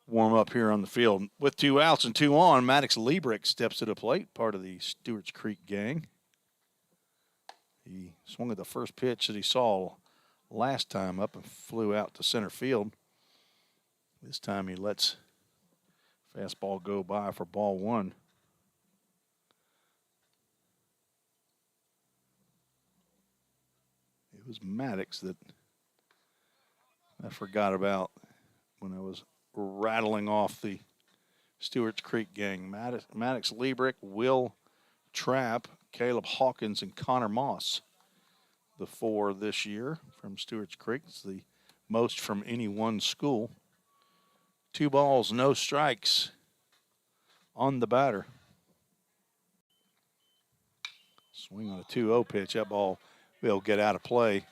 warm up here on the field. With 2 outs and 2 on, Maddox Liebrick steps to the plate, part of the Stewart's Creek gang. He swung at the first pitch that he saw last time up and flew out to center field. This time he lets fastball go by for ball 1. It was Maddox that I forgot about when I was rattling off the Stewart's Creek gang. Maddox Liebrick, Will Trapp, Caleb Hawkins, and Connor Moss. The 4 this year from Stewart's Creek. It's the most from any one school. 2 balls, no strikes on the batter. Swing on a 2-0 pitch. That ball will get out of play.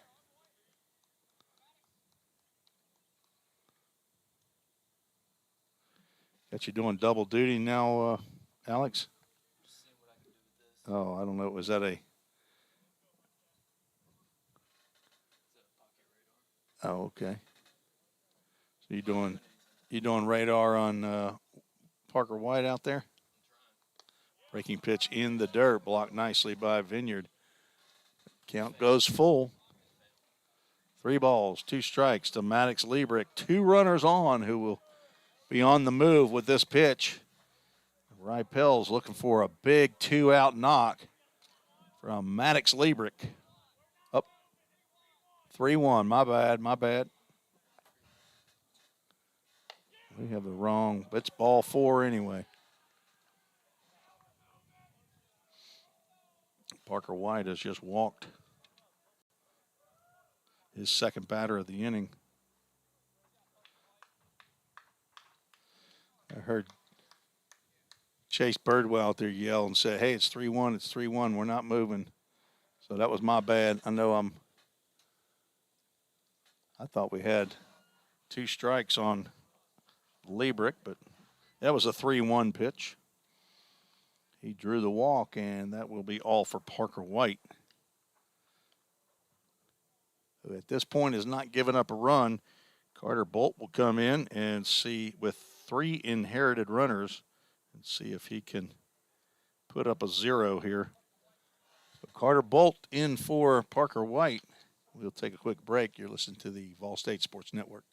Got you doing double duty now, Alex? Oh, I don't know. Was that a... Oh, okay. So you doing radar on Parker White out there? Breaking pitch in the dirt, blocked nicely by Vineyard. Count goes full. 3 balls, 2 strikes to Maddox Liebrick. 2 runners on who will be on the move with this pitch. Rypel's looking for a big 2-out knock from Maddox Liebrick. Up 3-1. My bad. We have the wrong. It's ball 4 anyway. Parker White has just walked his second batter of the inning. I heard Chase Birdwell out there yelled and said, "Hey, it's 3-1. It's 3-1. We're not moving." So that was my bad. I know I thought we had 2 strikes on Liebrick, but that was a 3-1 pitch. He drew the walk, and that will be all for Parker White, who at this point is not giving up a run. Carter Bolt will come in and see with 3 inherited runners and see if he can put up a 0 here. So Carter Bolt in for Parker White. We'll take a quick break. You're listening to the Vol State Sports Network.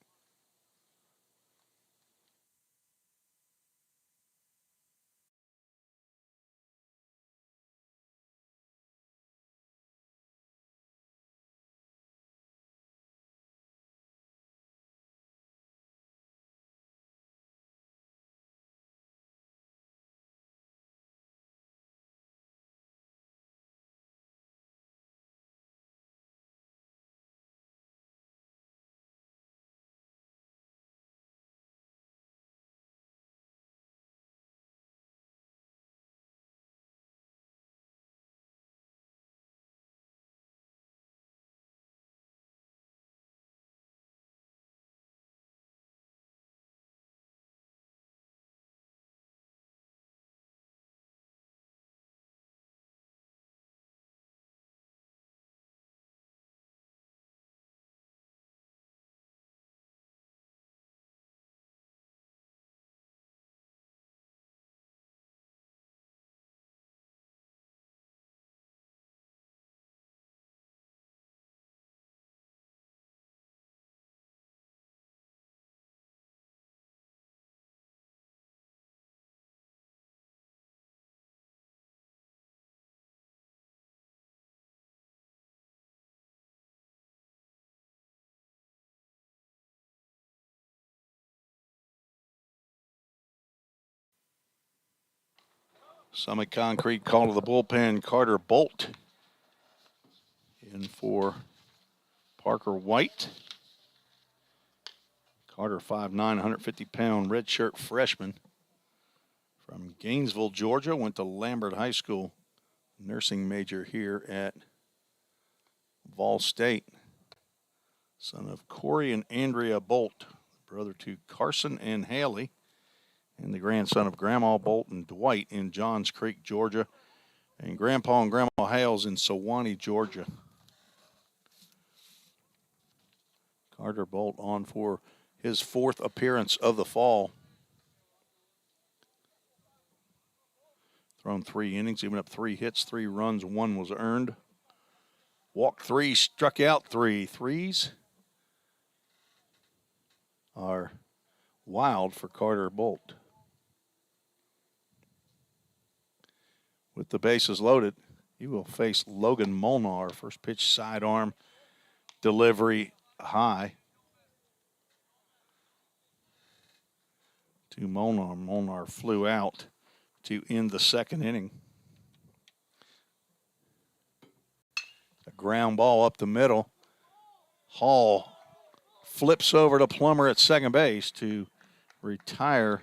Summit Concrete call to the bullpen. Carter Bolt in for Parker White. Carter, 5'9", 150-pound redshirt freshman from Gainesville, Georgia. Went to Lambert High School, nursing major here at Vol State. Son of Corey and Andrea Bolt, brother to Carson and Haley, and the grandson of Grandma Bolt and Dwight in Johns Creek, Georgia, and Grandpa and Grandma Hales in Sewanee, Georgia. Carter Bolt on for his 4th appearance of the fall. Thrown 3 innings, given up 3 hits, 3 runs, 1 was earned. Walked 3, struck out 3. Threes are wild for Carter Bolt. With the bases loaded, he will face Logan Molnar. First pitch sidearm, delivery high to Molnar. Molnar flew out to end the 2nd inning. A ground ball up the middle. Hall flips over to Plummer at second base to retire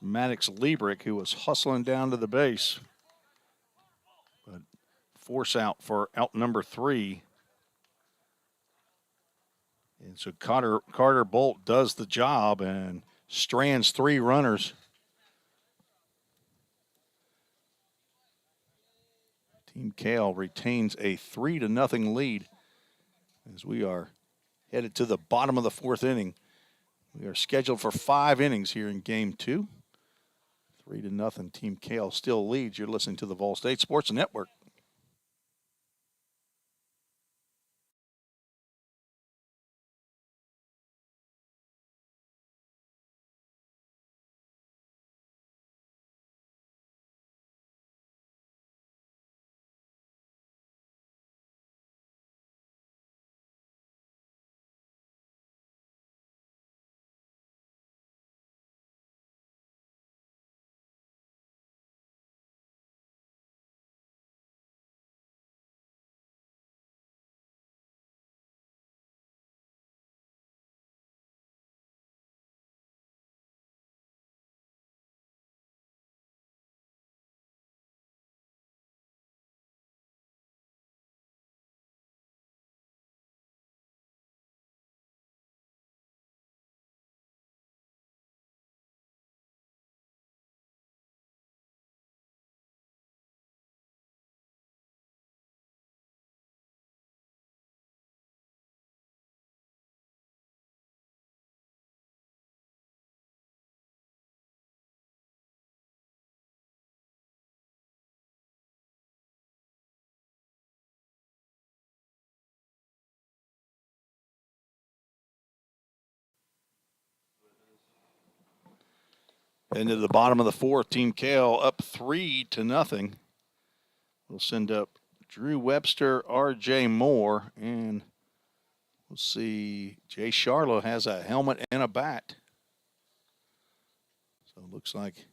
Maddox Liebrick, who was hustling down to the base. But force out for out number 3. And so Carter Bolt does the job and strands 3 runners. Team Kail retains a 3-0 lead as we are headed to the bottom of the 4th inning. We are scheduled for 5 innings here in Game 2. 3-0. Team Kail still leads. You're listening to the Vol State Sports Network. Into the bottom of the fourth, Team Kail up 3-0. We'll send up Drew Webster, R.J. Moore, and we'll see Jay Charlo has a helmet and a bat. So it looks like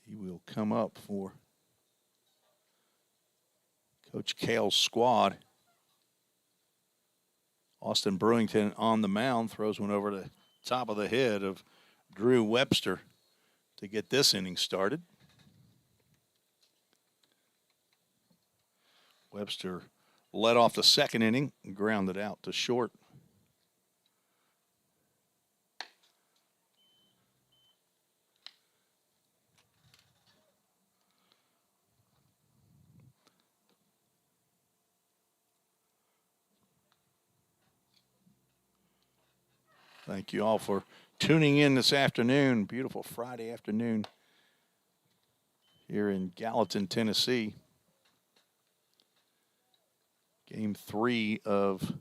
he will come up for Coach Kail's squad. Austin Brewington on the mound, throws one over the top of the head of Drew Webster to get this inning started. Webster led off the second inning and grounded out to short. Thank you all for tuning in this afternoon. Beautiful Friday afternoon here in Gallatin, Tennessee. Game 3 of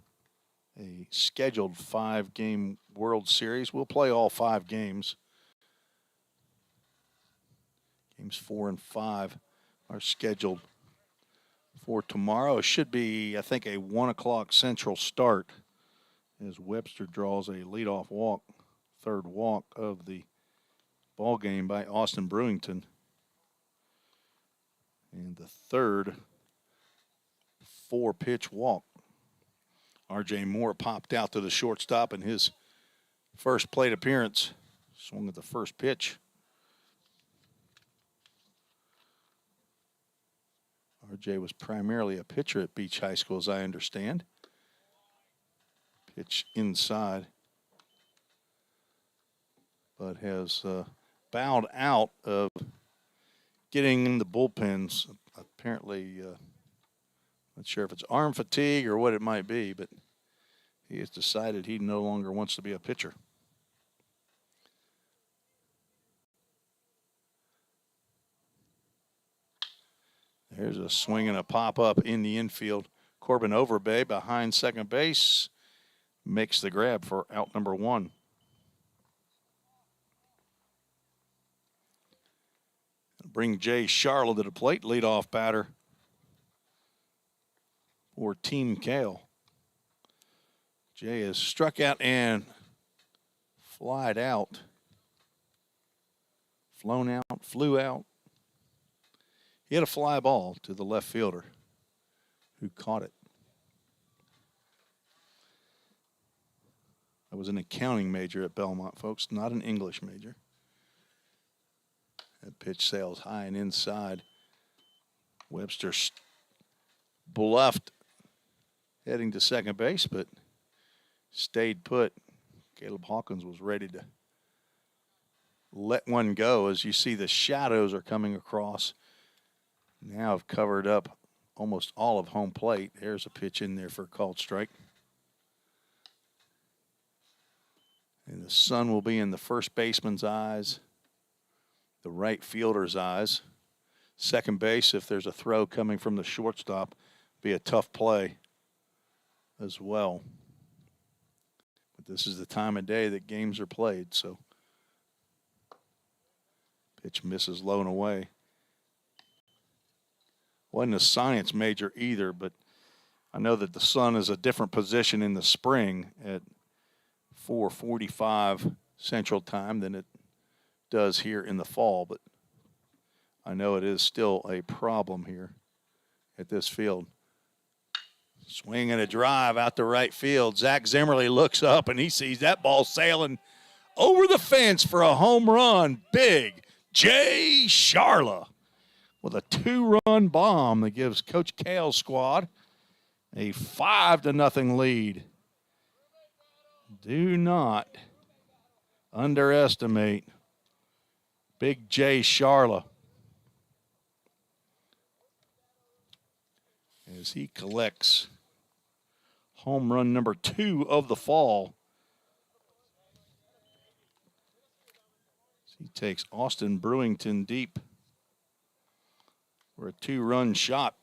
a scheduled 5-game World Series. We'll play all 5 games. Games 4 and 5 are scheduled for tomorrow. It should be, I think, a 1 o'clock Central start as Webster draws a leadoff walk, third walk of the ball game by Austin Brewington. And the third 4-pitch walk. R.J. Moore popped out to the shortstop in his first plate appearance. Swung at the first pitch. R.J. was primarily a pitcher at Beach High School, as I understand. Pitch inside, but has bowed out of getting in the bullpens. Apparently, not sure if it's arm fatigue or what it might be, but he has decided he no longer wants to be a pitcher. There's a swing and a pop-up in the infield. Corbin Overbay behind second base makes the grab for out number 1. Bring Jay Charlo to the plate, leadoff batter for Team Kail. Jay has struck out and flied out, flown out, flew out. He had a fly ball to the left fielder who caught it. I was an accounting major at Belmont, folks, not an English major. That pitch sails high and inside. Webster bluffed heading to second base, but stayed put. Caleb Hawkins was ready to let one go. As you see, the shadows are coming across. Now have covered up almost all of home plate. There's a pitch in there for a called strike. And the sun will be in the first baseman's eyes, the right fielder's eyes. Second base, if there's a throw coming from the shortstop, be a tough play as well. But this is the time of day that games are played, so pitch misses low and away. Wasn't a science major either, but I know that the sun is a different position in the spring at 4:45 Central Time than it does here in the fall, but I know it is still a problem here at this field. Swing and a drive out to right field. Zach Zimmerly looks up and he sees that ball sailing over the fence for a home run. Big Jay Charlo with a 2-run bomb that gives Coach Kail's squad a 5-0 lead. Do not underestimate Big Jay Charlo as he collects home run number 2 of the fall. He takes Austin Brewington deep for a 2-run shot.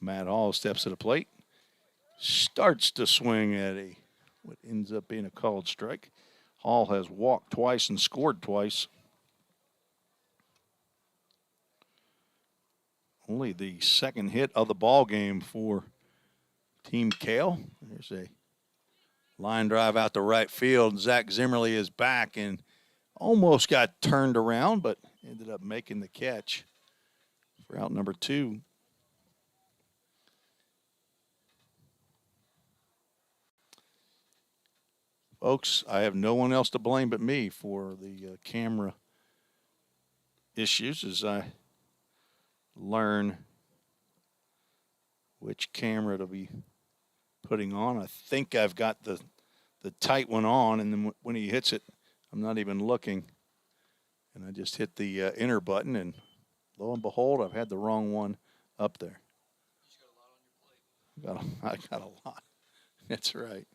Matt Hall steps to the plate, starts to swing at what ends up being a called strike. Hall has walked twice and scored twice. Only the second hit of the ball game for Team Kail. There's a line drive out to right field. Zach Zimmerly is back and almost got turned around, but ended up making the catch for out number 2. Folks, I have no one else to blame but me for the camera issues as I learn which camera to be putting on. I think I've got the tight one on, and then when he hits it, I'm not even looking. And I just hit the enter button, and lo and behold, I've had the wrong one up there. I got a lot. That's right.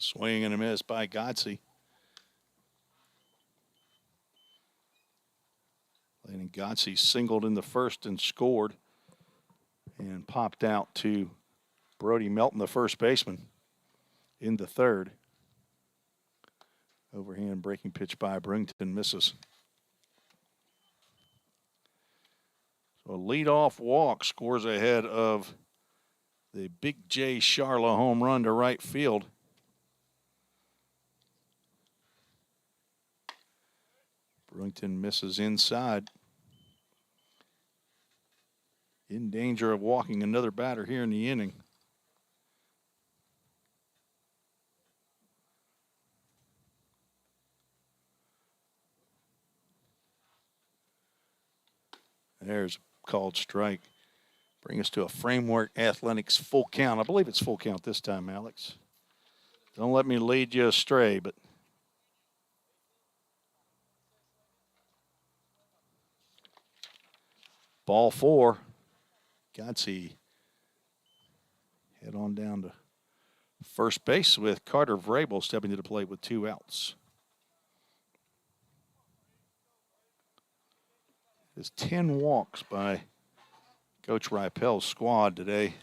Swing and a miss by Godsey. Landon Godsey singled in the first and scored and popped out to Brody Melton, the first baseman, in the third. Overhand breaking pitch by Brewington misses. So a leadoff walk scores ahead of the Big J Charla home run to right field. Brewington misses inside. In danger of walking another batter here in the inning. There's a called strike. Bring us to a Framework Athletics full count. I believe it's full count this time, Alex. Don't let me lead you astray, but ball 4. Godsey head on down to first base with Carter Vrabel stepping to the plate with 2 outs. There's 10 walks by Coach Rypel's squad today.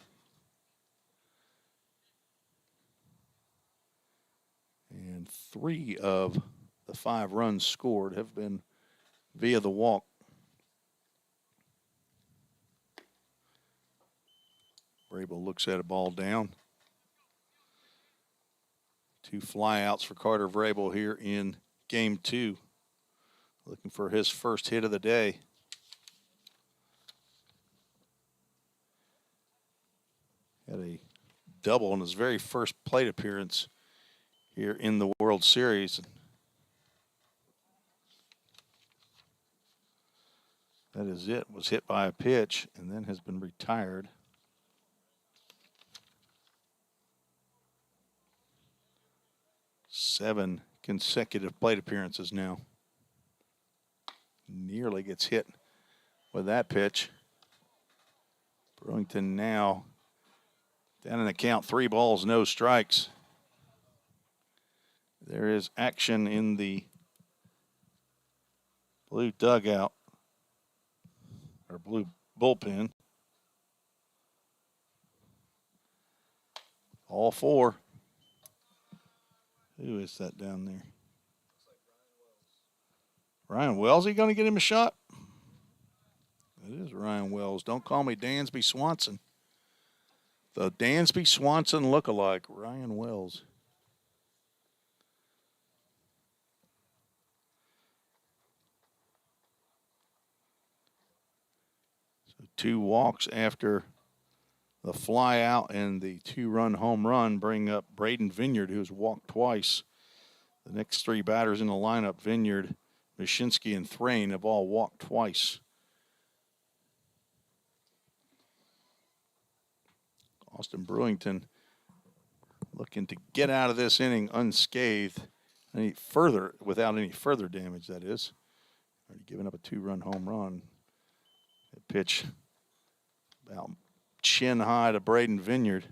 And 3 of the 5 runs scored have been via the walk. Vrabel looks at a ball down. 2 flyouts for Carter Vrabel here in game 2. Looking for his first hit of the day. Had a double in his very first plate appearance here in the World Series. That is it. Was hit by a pitch and then has been retired. Seven consecutive plate appearances now. Nearly gets hit with that pitch. Brewington now down in the count, 3 balls, no strikes. There is action in the blue dugout, or blue bullpen. All 4. Who is that down there? Ryan Wells, are you going to get him a shot? It is Ryan Wells. Don't call me Dansby Swanson. The Dansby Swanson lookalike, Ryan Wells. So 2 walks after the fly out and the 2-run home run bring up Braden Vineyard, who has walked twice. The next 3 batters in the lineup, Vineyard, Mashinsky, and Thrain, have all walked twice. Austin Brewington looking to get out of this inning unscathed, without any further damage, that is. Already given up a 2-run home run. A pitch about chin high to Braden Vineyard.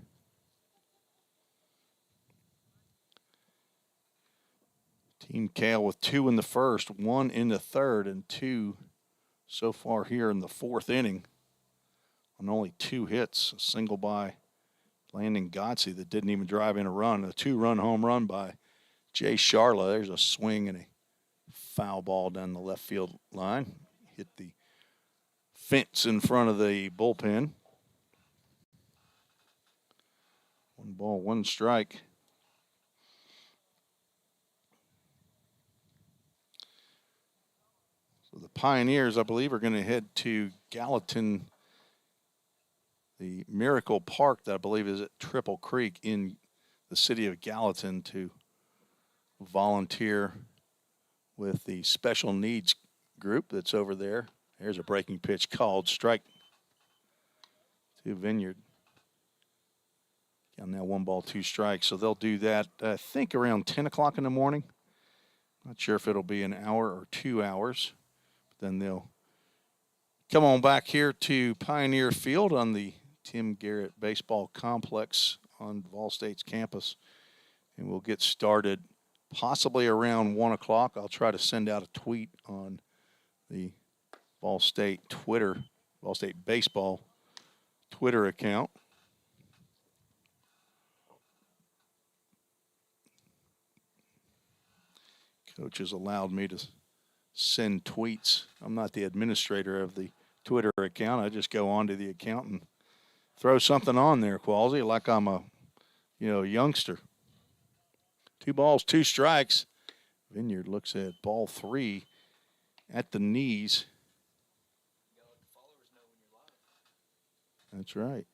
Team Kail with 2 in the first, 1 in the third, and 2 so far here in the fourth inning. On only 2 hits, a single by Landon Godsey that didn't even drive in a run. A 2-run home run by Jay Sharla. There's a swing and a foul ball down the left field line. Hit the fence in front of the bullpen. 1 ball, 1 strike. So the Pioneers, I believe, are going to head to Gallatin, the Miracle Park that I believe is at Triple Creek in the city of Gallatin, to volunteer with the special needs group that's over there. There's a breaking pitch called, strike to Vineyard. Down now 1 ball, 2 strikes. So they'll do that, I think, around 10 o'clock in the morning. Not sure if it'll be an hour or 2 hours. But then they'll come on back here to Pioneer Field on the Tim Garrett Baseball Complex on Vol State's campus. And we'll get started possibly around 1 o'clock. I'll try to send out a tweet on the Vol State Baseball Twitter account. Coach has allowed me to send tweets. I'm not the administrator of the Twitter account. I just go onto the account and throw something on there, Qualsy, like I'm a youngster. 2 balls, 2 strikes. Vineyard looks at ball 3 at the knees. That's right.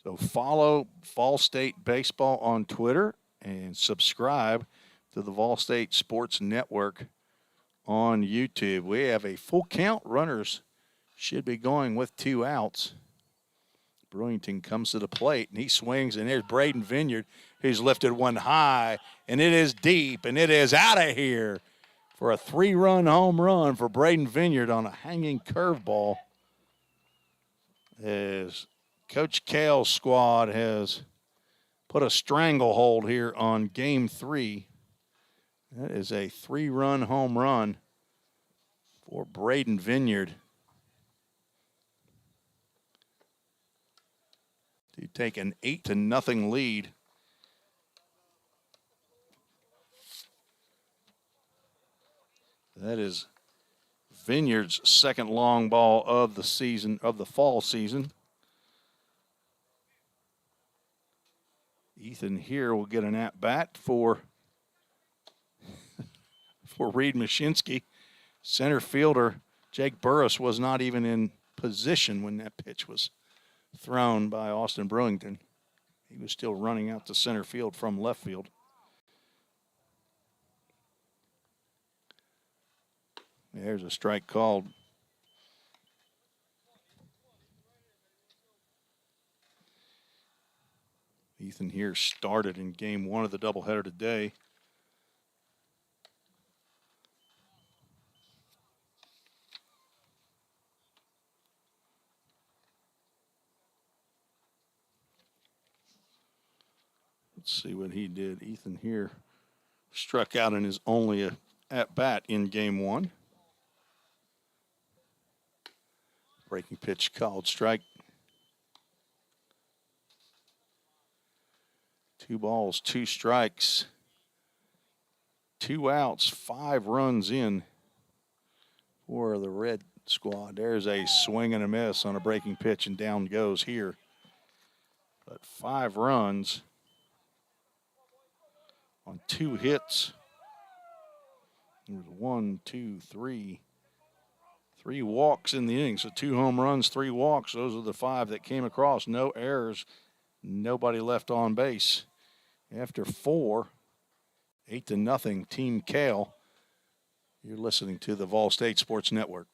So follow Vol State Baseball on Twitter and subscribe to the Vol State Sports Network on YouTube. We have a full count. Runners should be going with 2 outs. Brewington comes to the plate, and he swings, and there's Braden Vineyard, who's lifted one high, and it is deep, and it is out of here for a 3-run home run for Braden Vineyard on a hanging curveball. As Coach Kail's squad has put a stranglehold here on Game 3. That is a 3-run home run for Braden Vineyard to take an 8-0 lead. That is Vineyard's second long ball of the season, of the fall season. Ethan here will get an at-bat for Reed Mashinsky. Center fielder Jake Burris was not even in position when that pitch was thrown by Austin Brewington. He was still running out to center field from left field. There's a strike called. Ethan here started in Game 1 of the doubleheader today. Let's see what he did. Ethan here struck out in his only at-bat in Game 1. Breaking pitch called, strike. 2 balls, 2 strikes. 2 outs, 5 runs in for the Red squad. There's a swing and a miss on a breaking pitch, and down goes here. But 5 runs on 2 hits. There's 1, 2, 3. 3 walks in the inning. So 2 home runs, 3 walks. Those are the 5 that came across. No errors. Nobody left on base. After 4, 8-0, Team Kail. You're listening to the Vol State Sports Network.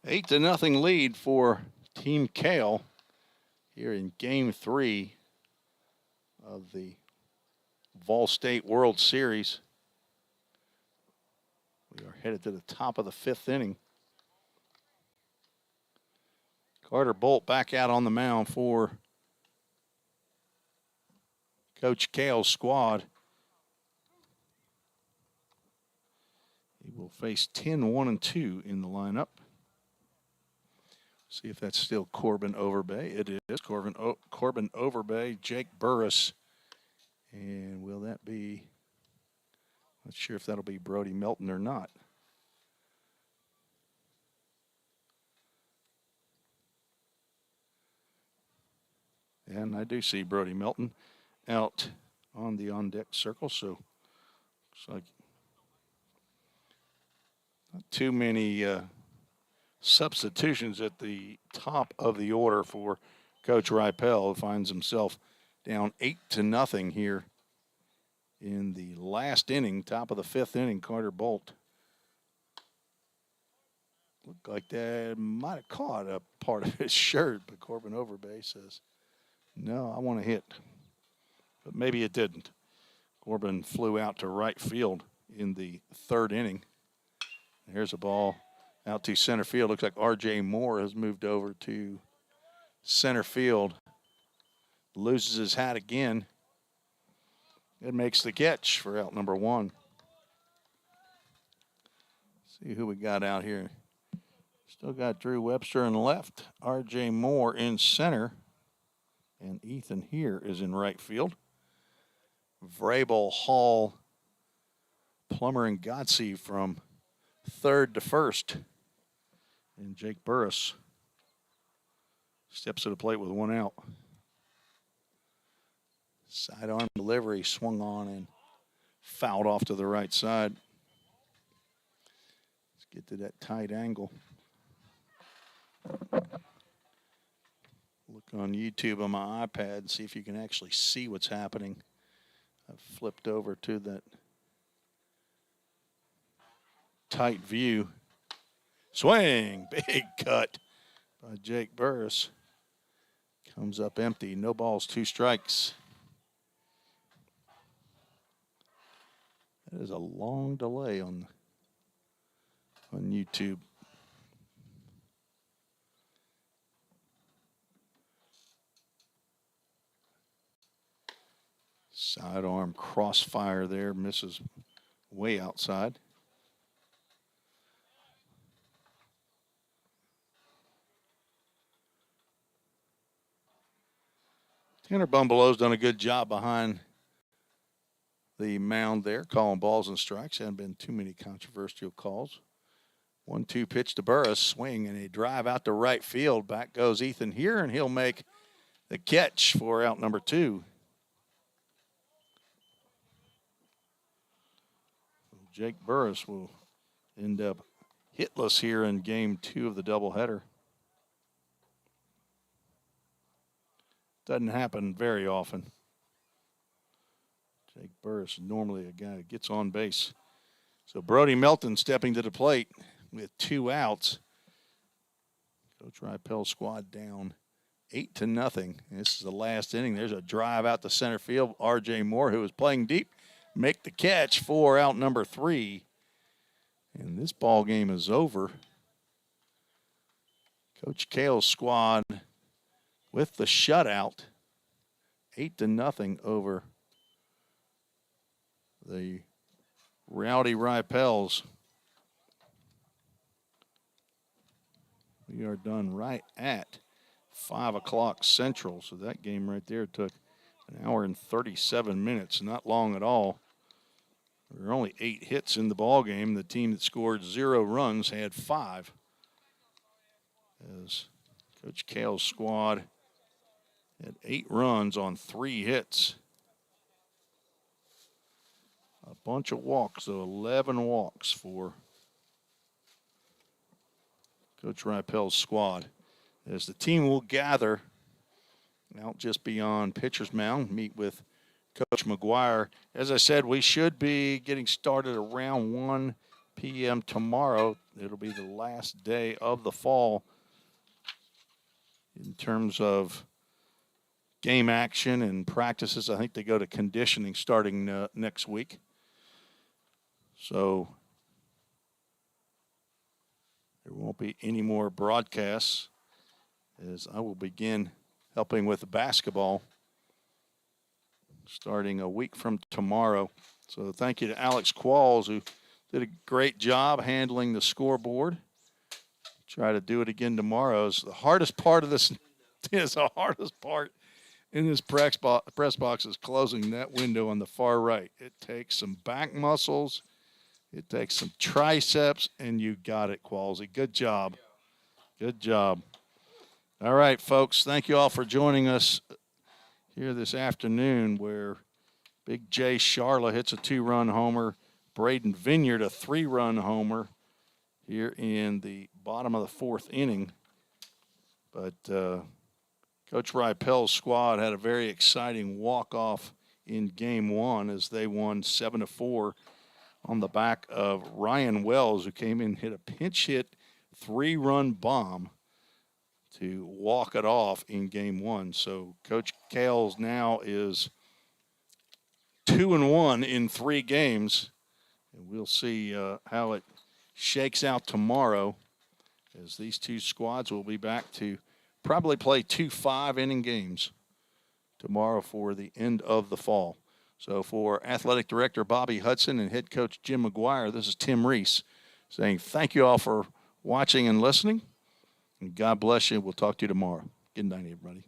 8-0 lead for Team Kail here in Game 3 of the Vol State World Series. We are headed to the top of the 5th inning. Carter Bolt back out on the mound for Coach Kail's squad. He will face 10-1-2 in the lineup. See if that's still Corbin Overbay. It is Corbin Overbay, Jake Burris. And will that be, not sure if that'll be Brody Melton or not. And I do see Brody Melton out on the on-deck circle, so looks like not too many substitutions at the top of the order for Coach Rypel, who finds himself down 8-0 here in the last inning, top of the 5th inning. Carter Bolt looked like that might have caught a part of his shirt, but Corbin Overbay says, no, I want to hit. But maybe it didn't. Corbin flew out to right field in the 3rd inning. Here's a ball out to center field. Looks like R.J. Moore has moved over to center field. Loses his hat again. It makes the catch for out number 1. See who we got out here. Still got Drew Webster in left. R.J. Moore in center. And Ethan here is in right field. Vrabel, Hall, Plummer, and Godsey from 3rd to 1st. And Jake Burris steps to the plate with 1 out. Sidearm delivery swung on and fouled off to the right side. Let's get to that tight angle. Look on YouTube on my iPad and see if you can actually see what's happening. I've flipped over to that tight view. Swing, big cut by Jake Burris. Comes up empty, no balls, 2 strikes. That is a long delay on YouTube. Sidearm crossfire there, misses way outside. Tanner Bumbelow's done a good job behind the mound there, calling balls and strikes. Haven't been too many controversial calls. 1-2 pitch to Burris, swing, and a drive out to right field. Back goes Ethan here, and he'll make the catch for out number 2. Jake Burris will end up hitless here in Game 2 of the doubleheader. Doesn't happen very often. Jake Burris is normally a guy who gets on base. So Brody Melton stepping to the plate with 2 outs. Coach Rypel's squad down 8-0. This is the last inning. There's a drive out to center field. R.J. Moore, who was playing deep, make the catch for out number 3. And this ball game is over. Coach Kail's squad with the shutout, 8-0 over the Rowdy Rypels. We are done right at 5 o'clock Central. So that game right there took an hour and 37 minutes, not long at all. There were only 8 hits in the ball game. The team that scored 0 runs had 5. As Coach Kail's squad had 8 runs on 3 hits. A bunch of walks, so 11 walks for Coach Rypel's squad. As the team will gather out just beyond pitcher's mound, meet with Coach McGuire. As I said, we should be getting started around 1 p.m. tomorrow. It'll be the last day of the fall in terms of game action and practices. I think they go to conditioning starting next week. So there won't be any more broadcasts as I will begin helping with the basketball starting a week from tomorrow. So thank you to Alex Qualls, who did a great job handling the scoreboard. Try to do it again tomorrow. It's the hardest part of this is the hardest part in this press box is closing that window on the far right. It takes some back muscles. It takes some triceps, and you got it, Qualsy. Good job. Good job. All right, folks, thank you all for joining us here this afternoon where Big J Charla hits a 2-run homer, Braden Vineyard a 3-run homer here in the bottom of the 4th inning. But Coach Rypel's squad had a very exciting walk-off in Game 1 as they won 7-4 on the back of Ryan Wells, who came in and hit a pinch-hit 3-run bomb to walk it off in Game 1. So Coach Kail now is 2-1 in 3 games, and we'll see how it shakes out tomorrow as these two squads will be back to probably play 2 5-inning games tomorrow for the end of the fall. So for Athletic Director Bobby Hudson and Head Coach Jim McGuire, this is Tim Reese saying thank you all for watching and listening. And God bless you. We'll talk to you tomorrow. Good night, everybody.